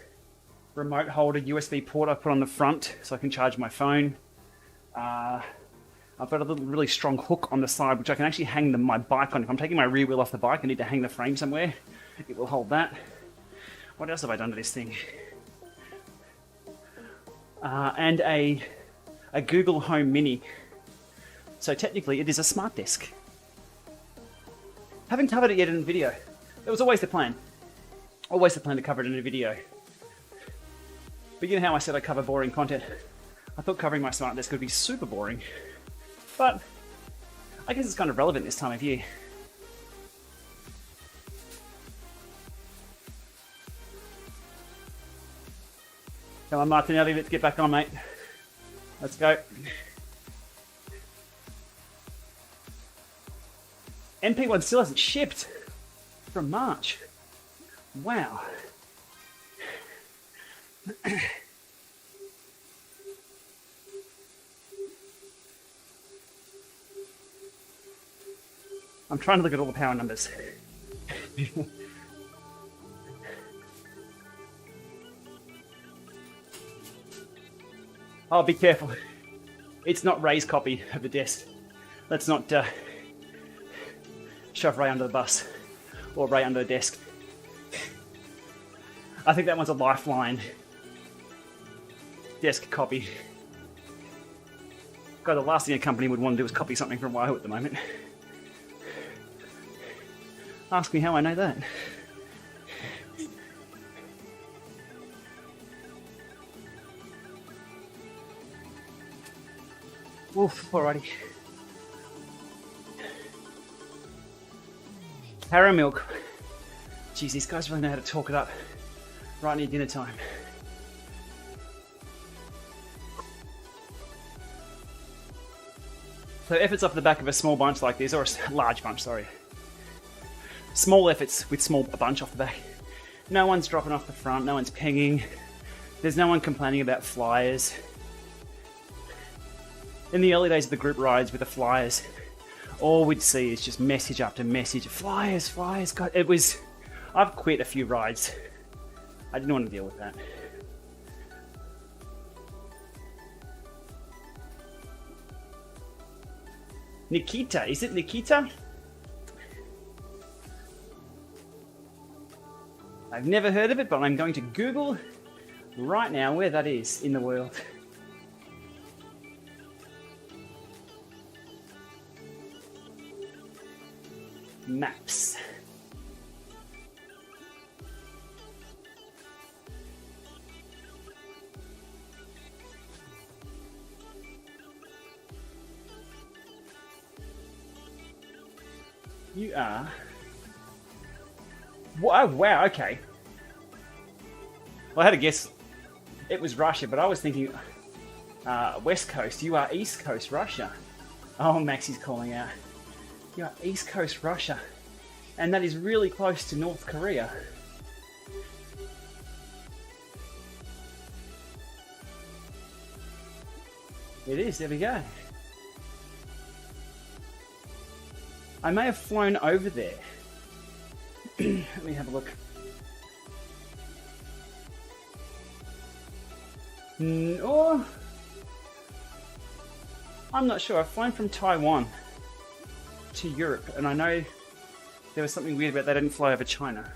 remote holder, USB port I put on the front so I can charge my phone. I've got a little really strong hook on the side which I can actually hang my bike on. If I'm taking my rear wheel off the bike, I need to hang the frame somewhere. It will hold that. What else have I done to this thing? And a Google Home Mini. So technically it is a smart desk. Haven't covered it yet in a video. That was always the plan. Always the plan to cover it in a video. But you know how I said I cover boring content? I thought covering my smart desk would be super boring. But I guess it's kind of relevant this time of year. Come on, Martinelli, let's get back on, mate. Let's go. MP1 still hasn't shipped from March. Wow. I'm trying to look at all the power numbers. Oh, be careful. It's not Ray's copy of the desk. Let's not shove Ray under the bus or Ray under the desk. I think that one's a Lifeline desk copy. God, the last thing a company would want to do is copy something from Wahoo at the moment. Ask me how I know that. Oof, alrighty. Harrow milk. Jeez, these guys really know how to talk it up right near dinner time. So efforts off the back of a small bunch like this, or a large bunch, sorry. Small efforts with a bunch off the back. No one's dropping off the front, no one's pinging. There's no one complaining about flyers. In the early days of the group rides with the flyers, all we'd see is just message after message. Flyers, flyers, God, it was... I've quit a few rides. I didn't want to deal with that. Nikita, is it Nikita? I've never heard of it, but I'm going to Google right now where that is in the world. Maps. You are... Oh, wow, okay. Well, I had a guess it was Russia, but I was thinking West Coast. You are East Coast Russia. Oh, Maxie's calling out. You are East Coast Russia. And that is really close to North Korea. It is, there we go. I may have flown over there. Let me have a look. Or... I'm not sure. I've flown from Taiwan to Europe, and I know there was something weird about they didn't fly over China.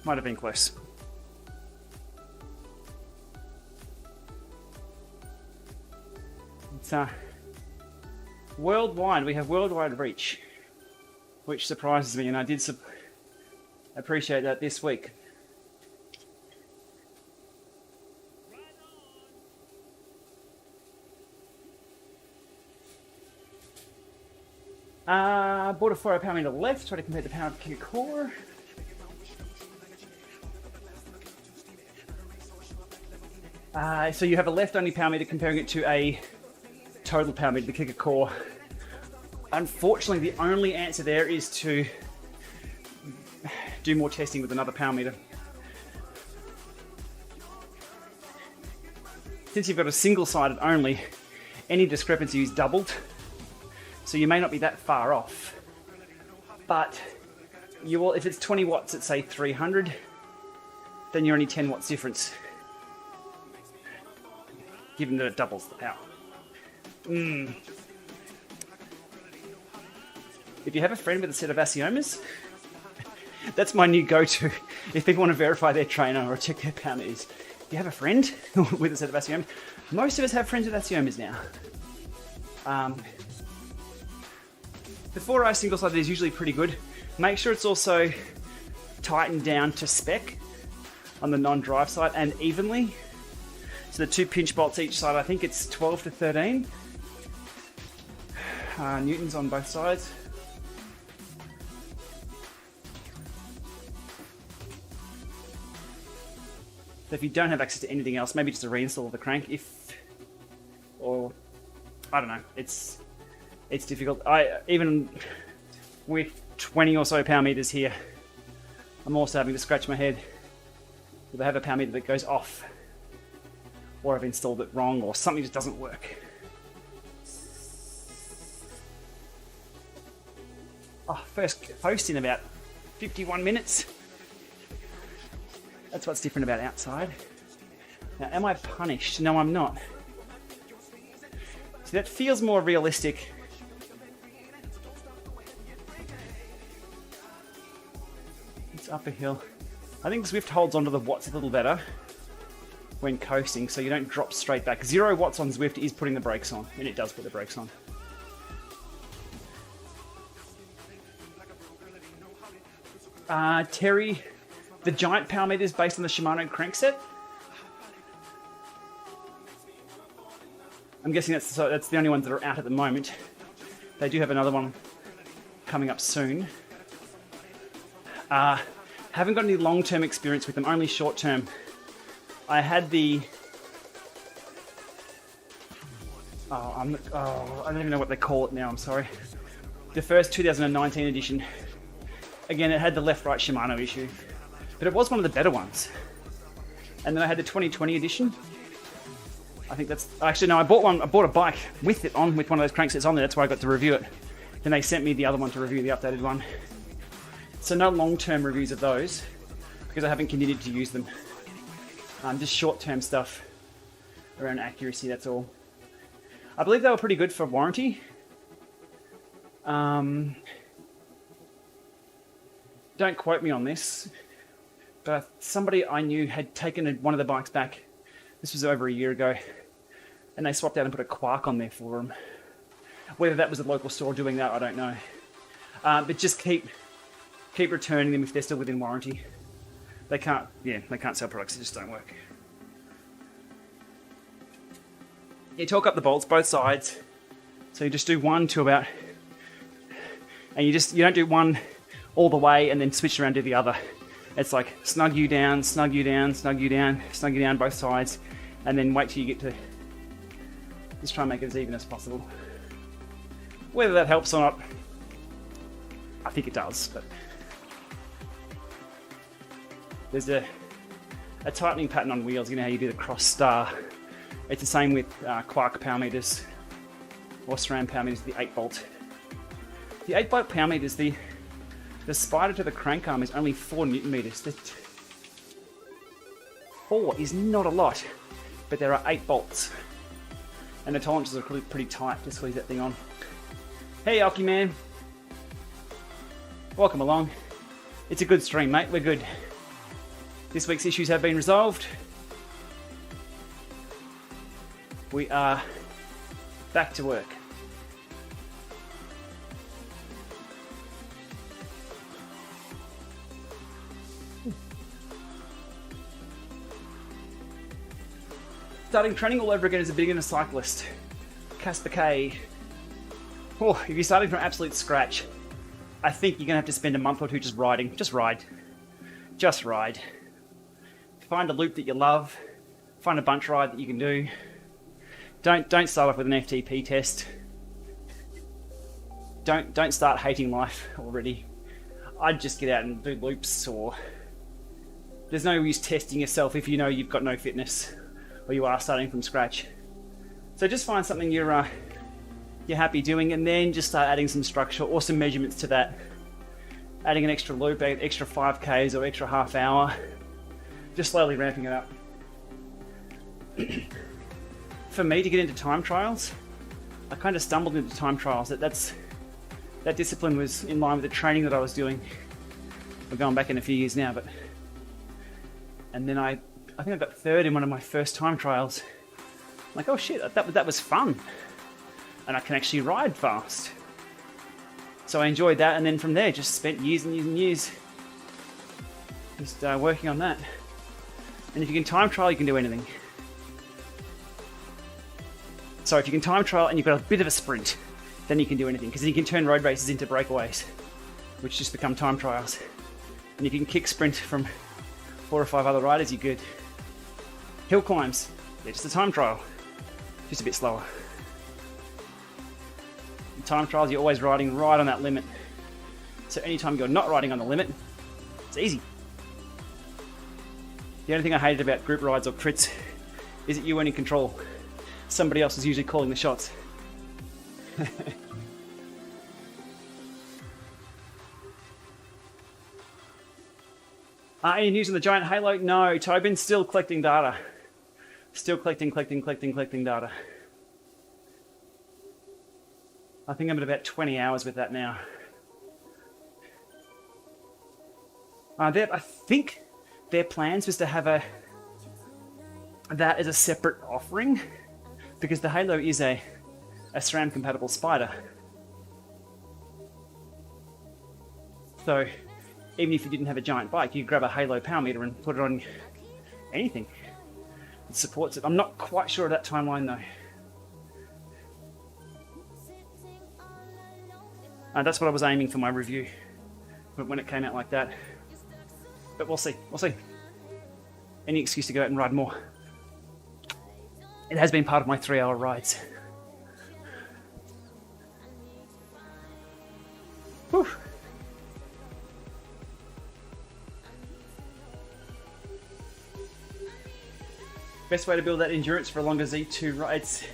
Might have been close. It's worldwide. We have worldwide reach, which surprises me, and I did appreciate that this week. Bought a 4 power meter left, try to compare the power of the core. So you have a left only power meter comparing it to a total power meter, the kicker core. Unfortunately, the only answer there is to do more testing with another power meter. Since you've got a single-sided only, any discrepancy is doubled. So you may not be that far off, but you will, if it's 20 watts at say 300, then you're only 10 watts difference, given that it doubles the power. If you have a friend with a set of Asiomas, that's my new go-to. If people want to verify their trainer or check their power meters, if you have a friend with a set of Asiomas, most of us have friends with Asiomas now. The 4i single-sided is usually pretty good. Make sure it's also tightened down to spec on the non-drive side and evenly. So the 2 pinch bolts each side, I think it's 12 to 13 newtons on both sides. So if you don't have access to anything else, maybe just a reinstall of the crank, or I don't know, it's difficult. Even with 20 or so power meters here, I'm also having to scratch my head. If I have a power meter that goes off, or I've installed it wrong, or something just doesn't work. Oh, first post in about 51 minutes. That's what's different about outside. Now, am I punished? No, I'm not. See, that feels more realistic. It's up a hill. I think Zwift holds onto the watts a little better when coasting, so you don't drop straight back. 0 watts on Zwift is putting the brakes on, and it does put the brakes on. Terry, the giant power meter is based on the Shimano crankset. I'm guessing that's the only ones that are out at the moment. They do have another one coming up soon. Haven't got any long-term experience with them, only short-term. I had the... I don't even know what they call it now, I'm sorry. The first 2019 edition. Again, it had the left-right Shimano issue. But it was one of the better ones. And then I had the 2020 edition. I think that's... Actually, no, I bought a bike with it on, with one of those cranksets on there. That's why I got to review it. Then they sent me the other one to review, the updated one. So no long-term reviews of those, because I haven't continued to use them. Just short-term stuff around accuracy, that's all. I believe they were pretty good for warranty. Don't quote me on this, but somebody I knew had taken one of the bikes back. This was over a year ago, and they swapped out and put a Quark on there for them. Whether that was a local store doing that, I don't know. But just keep returning them if they're still within warranty. They can't sell products that just don't work. You torque up the bolts both sides. So you just do one to about, and you don't do one all the way and then switch around to the other. It's like snug you down, snug you down, snug you down, snug you down both sides, and then wait till you get to, just try and make it as even as possible. Whether that helps or not, I think it does, but there's a tightening pattern on wheels. You know how you do the cross star? It's the same with Quark power meters or SRAM power meters, the 8-bolt. The 8-bolt power meters, the spider to the crank arm is only 4 Newton meters. 4 is not a lot, but there are 8 bolts. And the tolerances are pretty tight to squeeze that thing on. Hey, Alky man. Welcome along. It's a good stream, mate. We're good. This week's issues have been resolved. We are back to work. Starting training all over again as a beginner cyclist. Casper K. Oh, if you're starting from absolute scratch, I think you're going to have to spend a month or two just riding. Just ride. Just ride. Find a loop that you love. Find a bunch ride that you can do. Don't start off with an FTP test. Don't start hating life already. I'd just get out and do loops, or there's no use testing yourself if you know you've got no fitness or you are starting from scratch. So just find something you're happy doing, and then just start adding some structure or some measurements to that. Adding an extra loop, extra 5Ks or extra half hour. Just slowly ramping it up. For me to get into time trials, I kind of stumbled into time trials. That discipline was in line with the training that I was doing. We're going back in a few years now, and then I think I got third in one of my first time trials. I'm like, oh shit, that was fun. And I can actually ride fast. So I enjoyed that, and then from there just spent years and years and years just working on that. And if you can time trial, you can do anything. So if you can time trial and you've got a bit of a sprint, then you can do anything, because then you can turn road races into breakaways, which just become time trials. And if you can kick sprint from 4 or 5 other riders, you're good. Hill climbs, they're just a time trial, just a bit slower. In time trials, you're always riding right on that limit. So anytime you're not riding on the limit, it's easy. The only thing I hated about group rides or crits is that you weren't in control. Somebody else is usually calling the shots. Any news on the giant halo? No, Tobin, still collecting data. Still collecting data. I think I'm at about 20 hours with that now. I think their plans was to have that as a separate offering, because the Halo is a SRAM compatible spider. So even if you didn't have a giant bike, you could grab a Halo power meter and put it on anything. It supports it. I'm not quite sure of that timeline though. That's what I was aiming for my review when it came out like that. But we'll see. Any excuse to go out and ride more. It has been part of my 3-hour rides. Whew. Best way to build that endurance for a longer Z2 rides.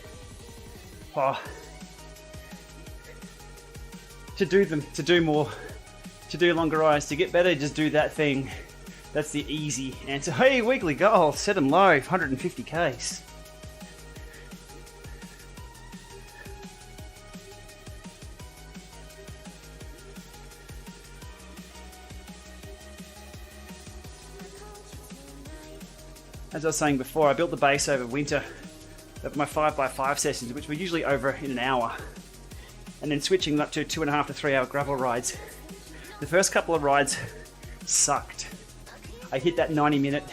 To do longer rides, to get better, just do that thing. That's the easy answer. Hey, weekly goal, set them low, 150 Ks. As I was saying before, I built the base over winter of my 5x5 sessions, which were usually over in an hour, and then switching up to 2.5 to 3 hour gravel rides. The first couple of rides sucked. I hit that 90-minute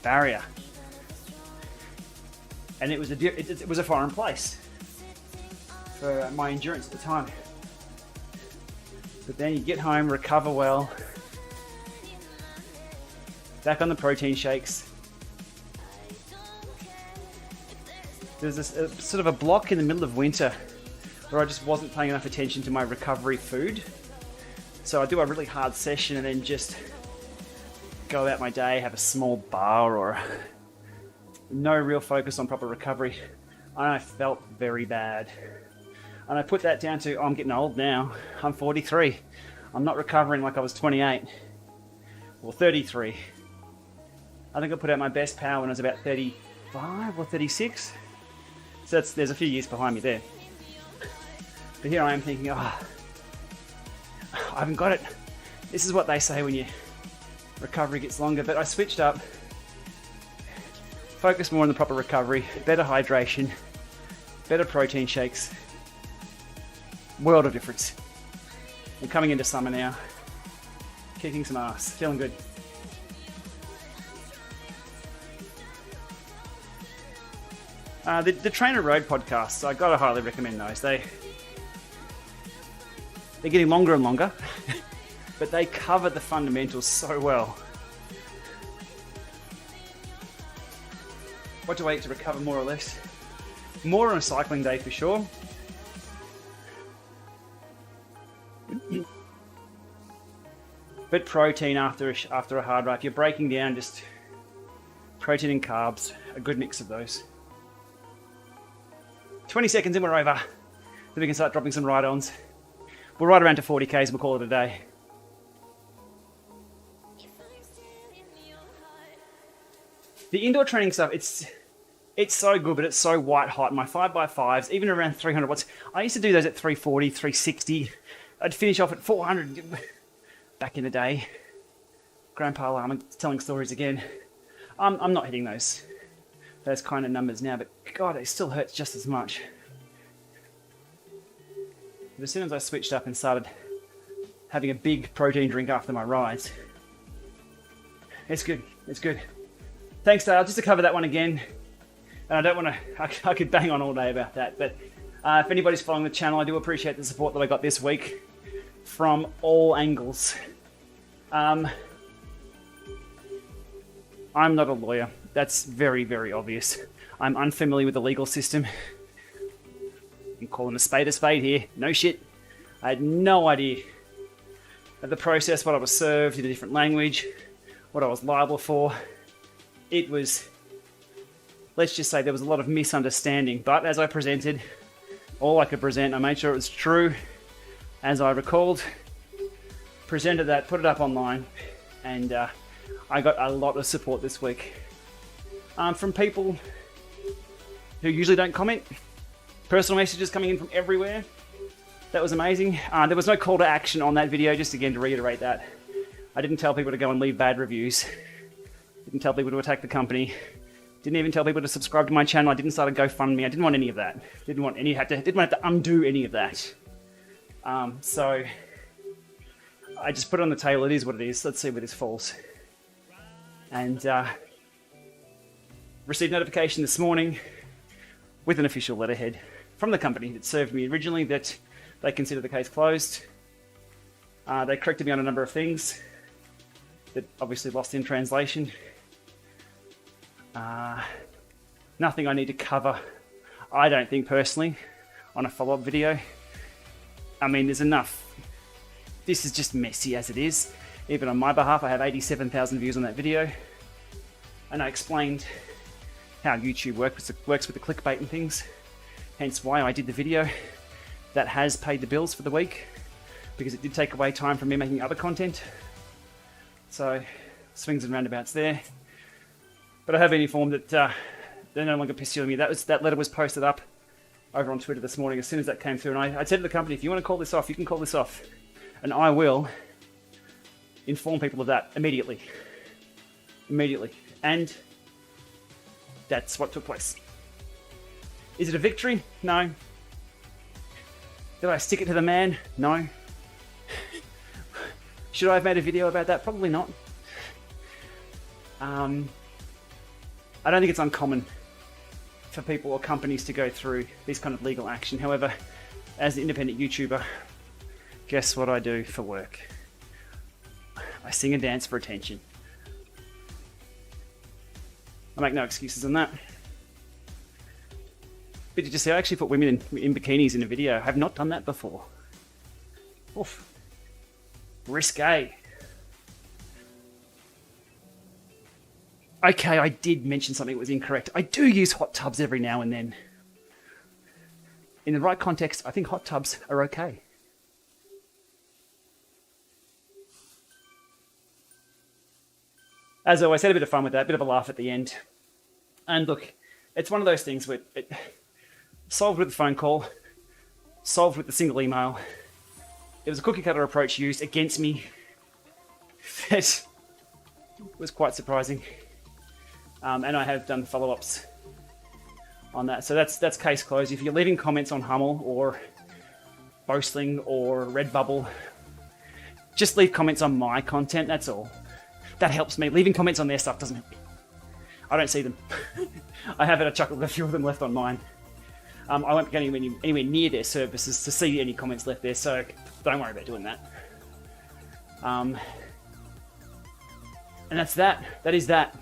barrier, and it was a foreign place. for my endurance at the time. But then you get home, recover well, back on the protein shakes. There's this sort of a block in the middle of winter where I just wasn't paying enough attention to my recovery food. So I do a really hard session and then just go about my day, have a small bar, or no real focus on proper recovery. And I felt very bad. And I put that down to, oh, I'm getting old now. I'm 43. I'm not recovering like I was 28 or 33. I think I put out my best power when I was about 35 or 36. So there's a few years behind me there. But here I am thinking, oh, I haven't got it. This is what they say when your recovery gets longer. But I switched up, focused more on the proper recovery, better hydration, better protein shakes. World of difference. I'm coming into summer now, kicking some ass, feeling good. The Trainer Road podcasts, I gotta highly recommend those. They're getting longer and longer, but they cover the fundamentals so well. What do I eat to recover more or less? More on a cycling day for sure. But protein after a hard ride. If you're breaking down, just protein and carbs, a good mix of those. 20 seconds and we're over. Then we can start dropping some ride-ons. We'll ride around to 40 Ks and we'll call it a day. The indoor training stuff, it's so good, but it's so white hot. My 5x5s, even around 300 watts. I used to do those at 340, 360. I'd finish off at 400 back in the day. Grandpa Lama telling stories again. I'm not hitting those kind of numbers now, but God, it still hurts just as much. But as soon as I switched up and started having a big protein drink after my rides, it's good. It's good. Thanks, Dale. Just to cover that one again, and I don't want to. I could bang on all day about that, but if anybody's following the channel, I do appreciate the support that I got this week from all angles. I'm not a lawyer. That's very, very obvious. I'm unfamiliar with the legal system. I'm calling a spade here. No shit. I had no idea of the process, what I was served in a different language, what I was liable for. It was, let's just say there was a lot of misunderstanding. But as I presented, all I could present, I made sure it was true as I recalled, presented that, put it up online, and I got a lot of support this week from people who usually don't comment. Personal messages coming in from everywhere. That was amazing. There was no call to action on that video, just again to reiterate that. I didn't tell people to go and leave bad reviews. Didn't tell people to attack the company. Didn't even tell people to subscribe to my channel. I didn't start a GoFundMe. I didn't want any of that. Didn't want to undo any of that. So I just put it on the table. It is what it is. Let's see where this falls. And received notification this morning with an official letterhead from the company that served me originally that they consider the case closed. They corrected me on a number of things that obviously lost in translation. Nothing I need to cover, I don't think personally, on a follow-up video. I mean, there's enough. This is just messy as it is. Even on my behalf, I have 87,000 views on that video. And I explained how YouTube works with the clickbait and things. Hence why I did the video. That has paid the bills for the week, because it did take away time from me making other content. So, swings and roundabouts there. But I have been informed that they're no longer pursuing me. That letter was posted up over on Twitter this morning as soon as that came through. And I said to the company, if you want to call this off, you can call this off. And I will inform people of that immediately. And that's what took place. Is it a victory? No. Did I stick it to the man? No. Should I have made a video about that? Probably not. I don't think it's uncommon for people or companies to go through this kind of legal action. However, as an independent YouTuber, guess what I do for work? I sing and dance for attention. I make no excuses on that. But did you see I actually put women in bikinis in a video? I have not done that before. Oof. Risque. Okay, I did mention something that was incorrect. I do use hot tubs every now and then. In the right context, I think hot tubs are okay. As always, had a bit of fun with that, a bit of a laugh at the end. And look, it's one of those things where it solved with a phone call, solved with a single email. It was a cookie cutter approach used against me. That was quite surprising. And I have done follow-ups on that. So that's case closed. If you're leaving comments on Hummel or Boastling or Redbubble, just leave comments on my content, that's all. That helps me. Leaving comments on their stuff doesn't help me. I don't see them. I have had a few of them left on mine. I won't be going anywhere near their services to see any comments left there, so don't worry about doing that. And that's that. That is that.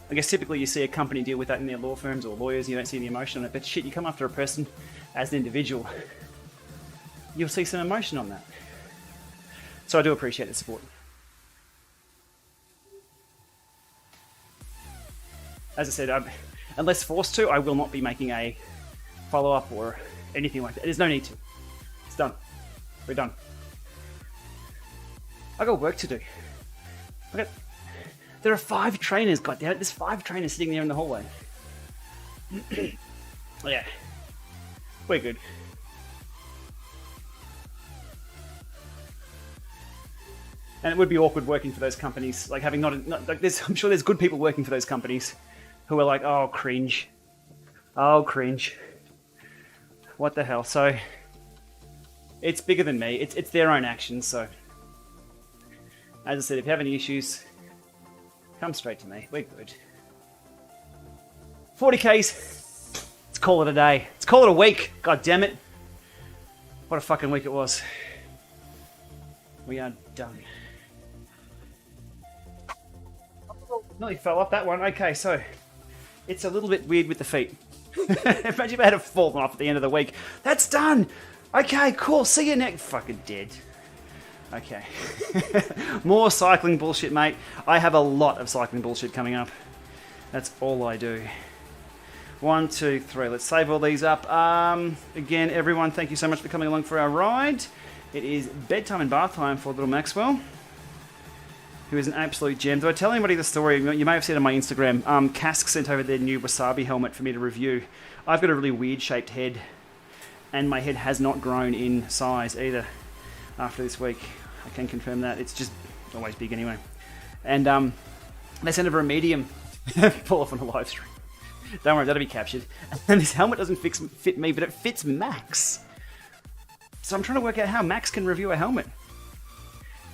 I guess typically you see a company deal with that in their law firms or lawyers, and you don't see the emotion on it, but shit, you come after a person as an individual, you'll see some emotion on that. So I do appreciate the support. As I said, unless forced to, I will not be making a follow-up or anything like that. There's no need to. It's done. We're done. I got work to do. There are 5 trainers, goddammit. There's 5 trainers sitting there in the hallway. Yeah. We're good. And it would be awkward working for those companies, like having not like I'm sure there's good people working for those companies who are like, oh, cringe. Oh, cringe. What the hell? So, it's bigger than me. It's their own actions, so. As I said, if you have any issues, come straight to me. We're good. 40Ks. Let's call it a day. Let's call it a week. God damn it. What a fucking week it was. We are done. Nearly fell off that one. Okay, so it's a little bit weird with the feet. Imagine if I had fallen off at the end of the week. That's done. Okay, cool. See you next. Fucking dead. Okay. More cycling bullshit, mate. I have a lot of cycling bullshit coming up. That's all I do. 1, 2, 3. Let's save all these up. Again, everyone, thank you so much for coming along for our ride. It is bedtime and bath time for little Maxwell, who is an absolute gem. Do I tell anybody the story? You may have seen it on my Instagram. Cask sent over their new Wasabi helmet for me to review. I've got a really weird shaped head, and my head has not grown in size either after this week. I can confirm that. It's just always big anyway. And they sent over a medium. Pull off on a live stream. Don't worry, that'll be captured. And this helmet doesn't fit me, but it fits Max. So I'm trying to work out how Max can review a helmet.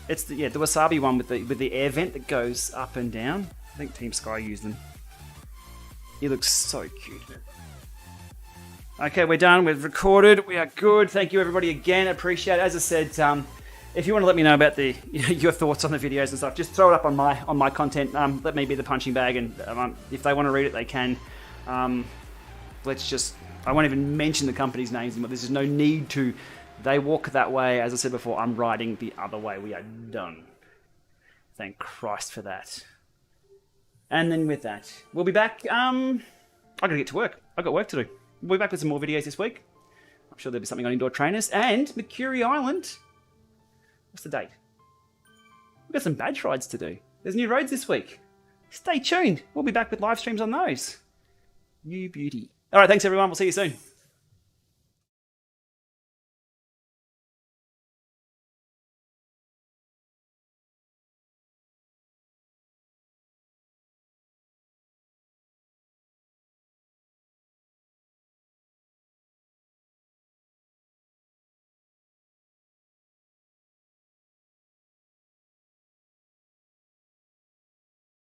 It's the Wasabi one with the air vent that goes up and down. I think Team Sky used them. He looks so cute. Okay, we're done. We've recorded. We are good. Thank you, everybody, again. Appreciate it. As I said, if you want to let me know about your thoughts on the videos and stuff, just throw it up on my content. Let me be the punching bag, and if they want to read it, they can. I won't even mention the company's names anymore. There's just no need to. They walk that way. As I said before, I'm riding the other way. We are done. Thank Christ for that. And then with that, we'll be back. I gotta get to work. I've got work to do. We'll be back with some more videos this week. I'm sure there'll be something on indoor trainers and Mercury Island. What's the date? We've got some badge rides to do. There's new roads this week. Stay tuned. We'll be back with live streams on those. You beauty. All right, thanks everyone. We'll see you soon.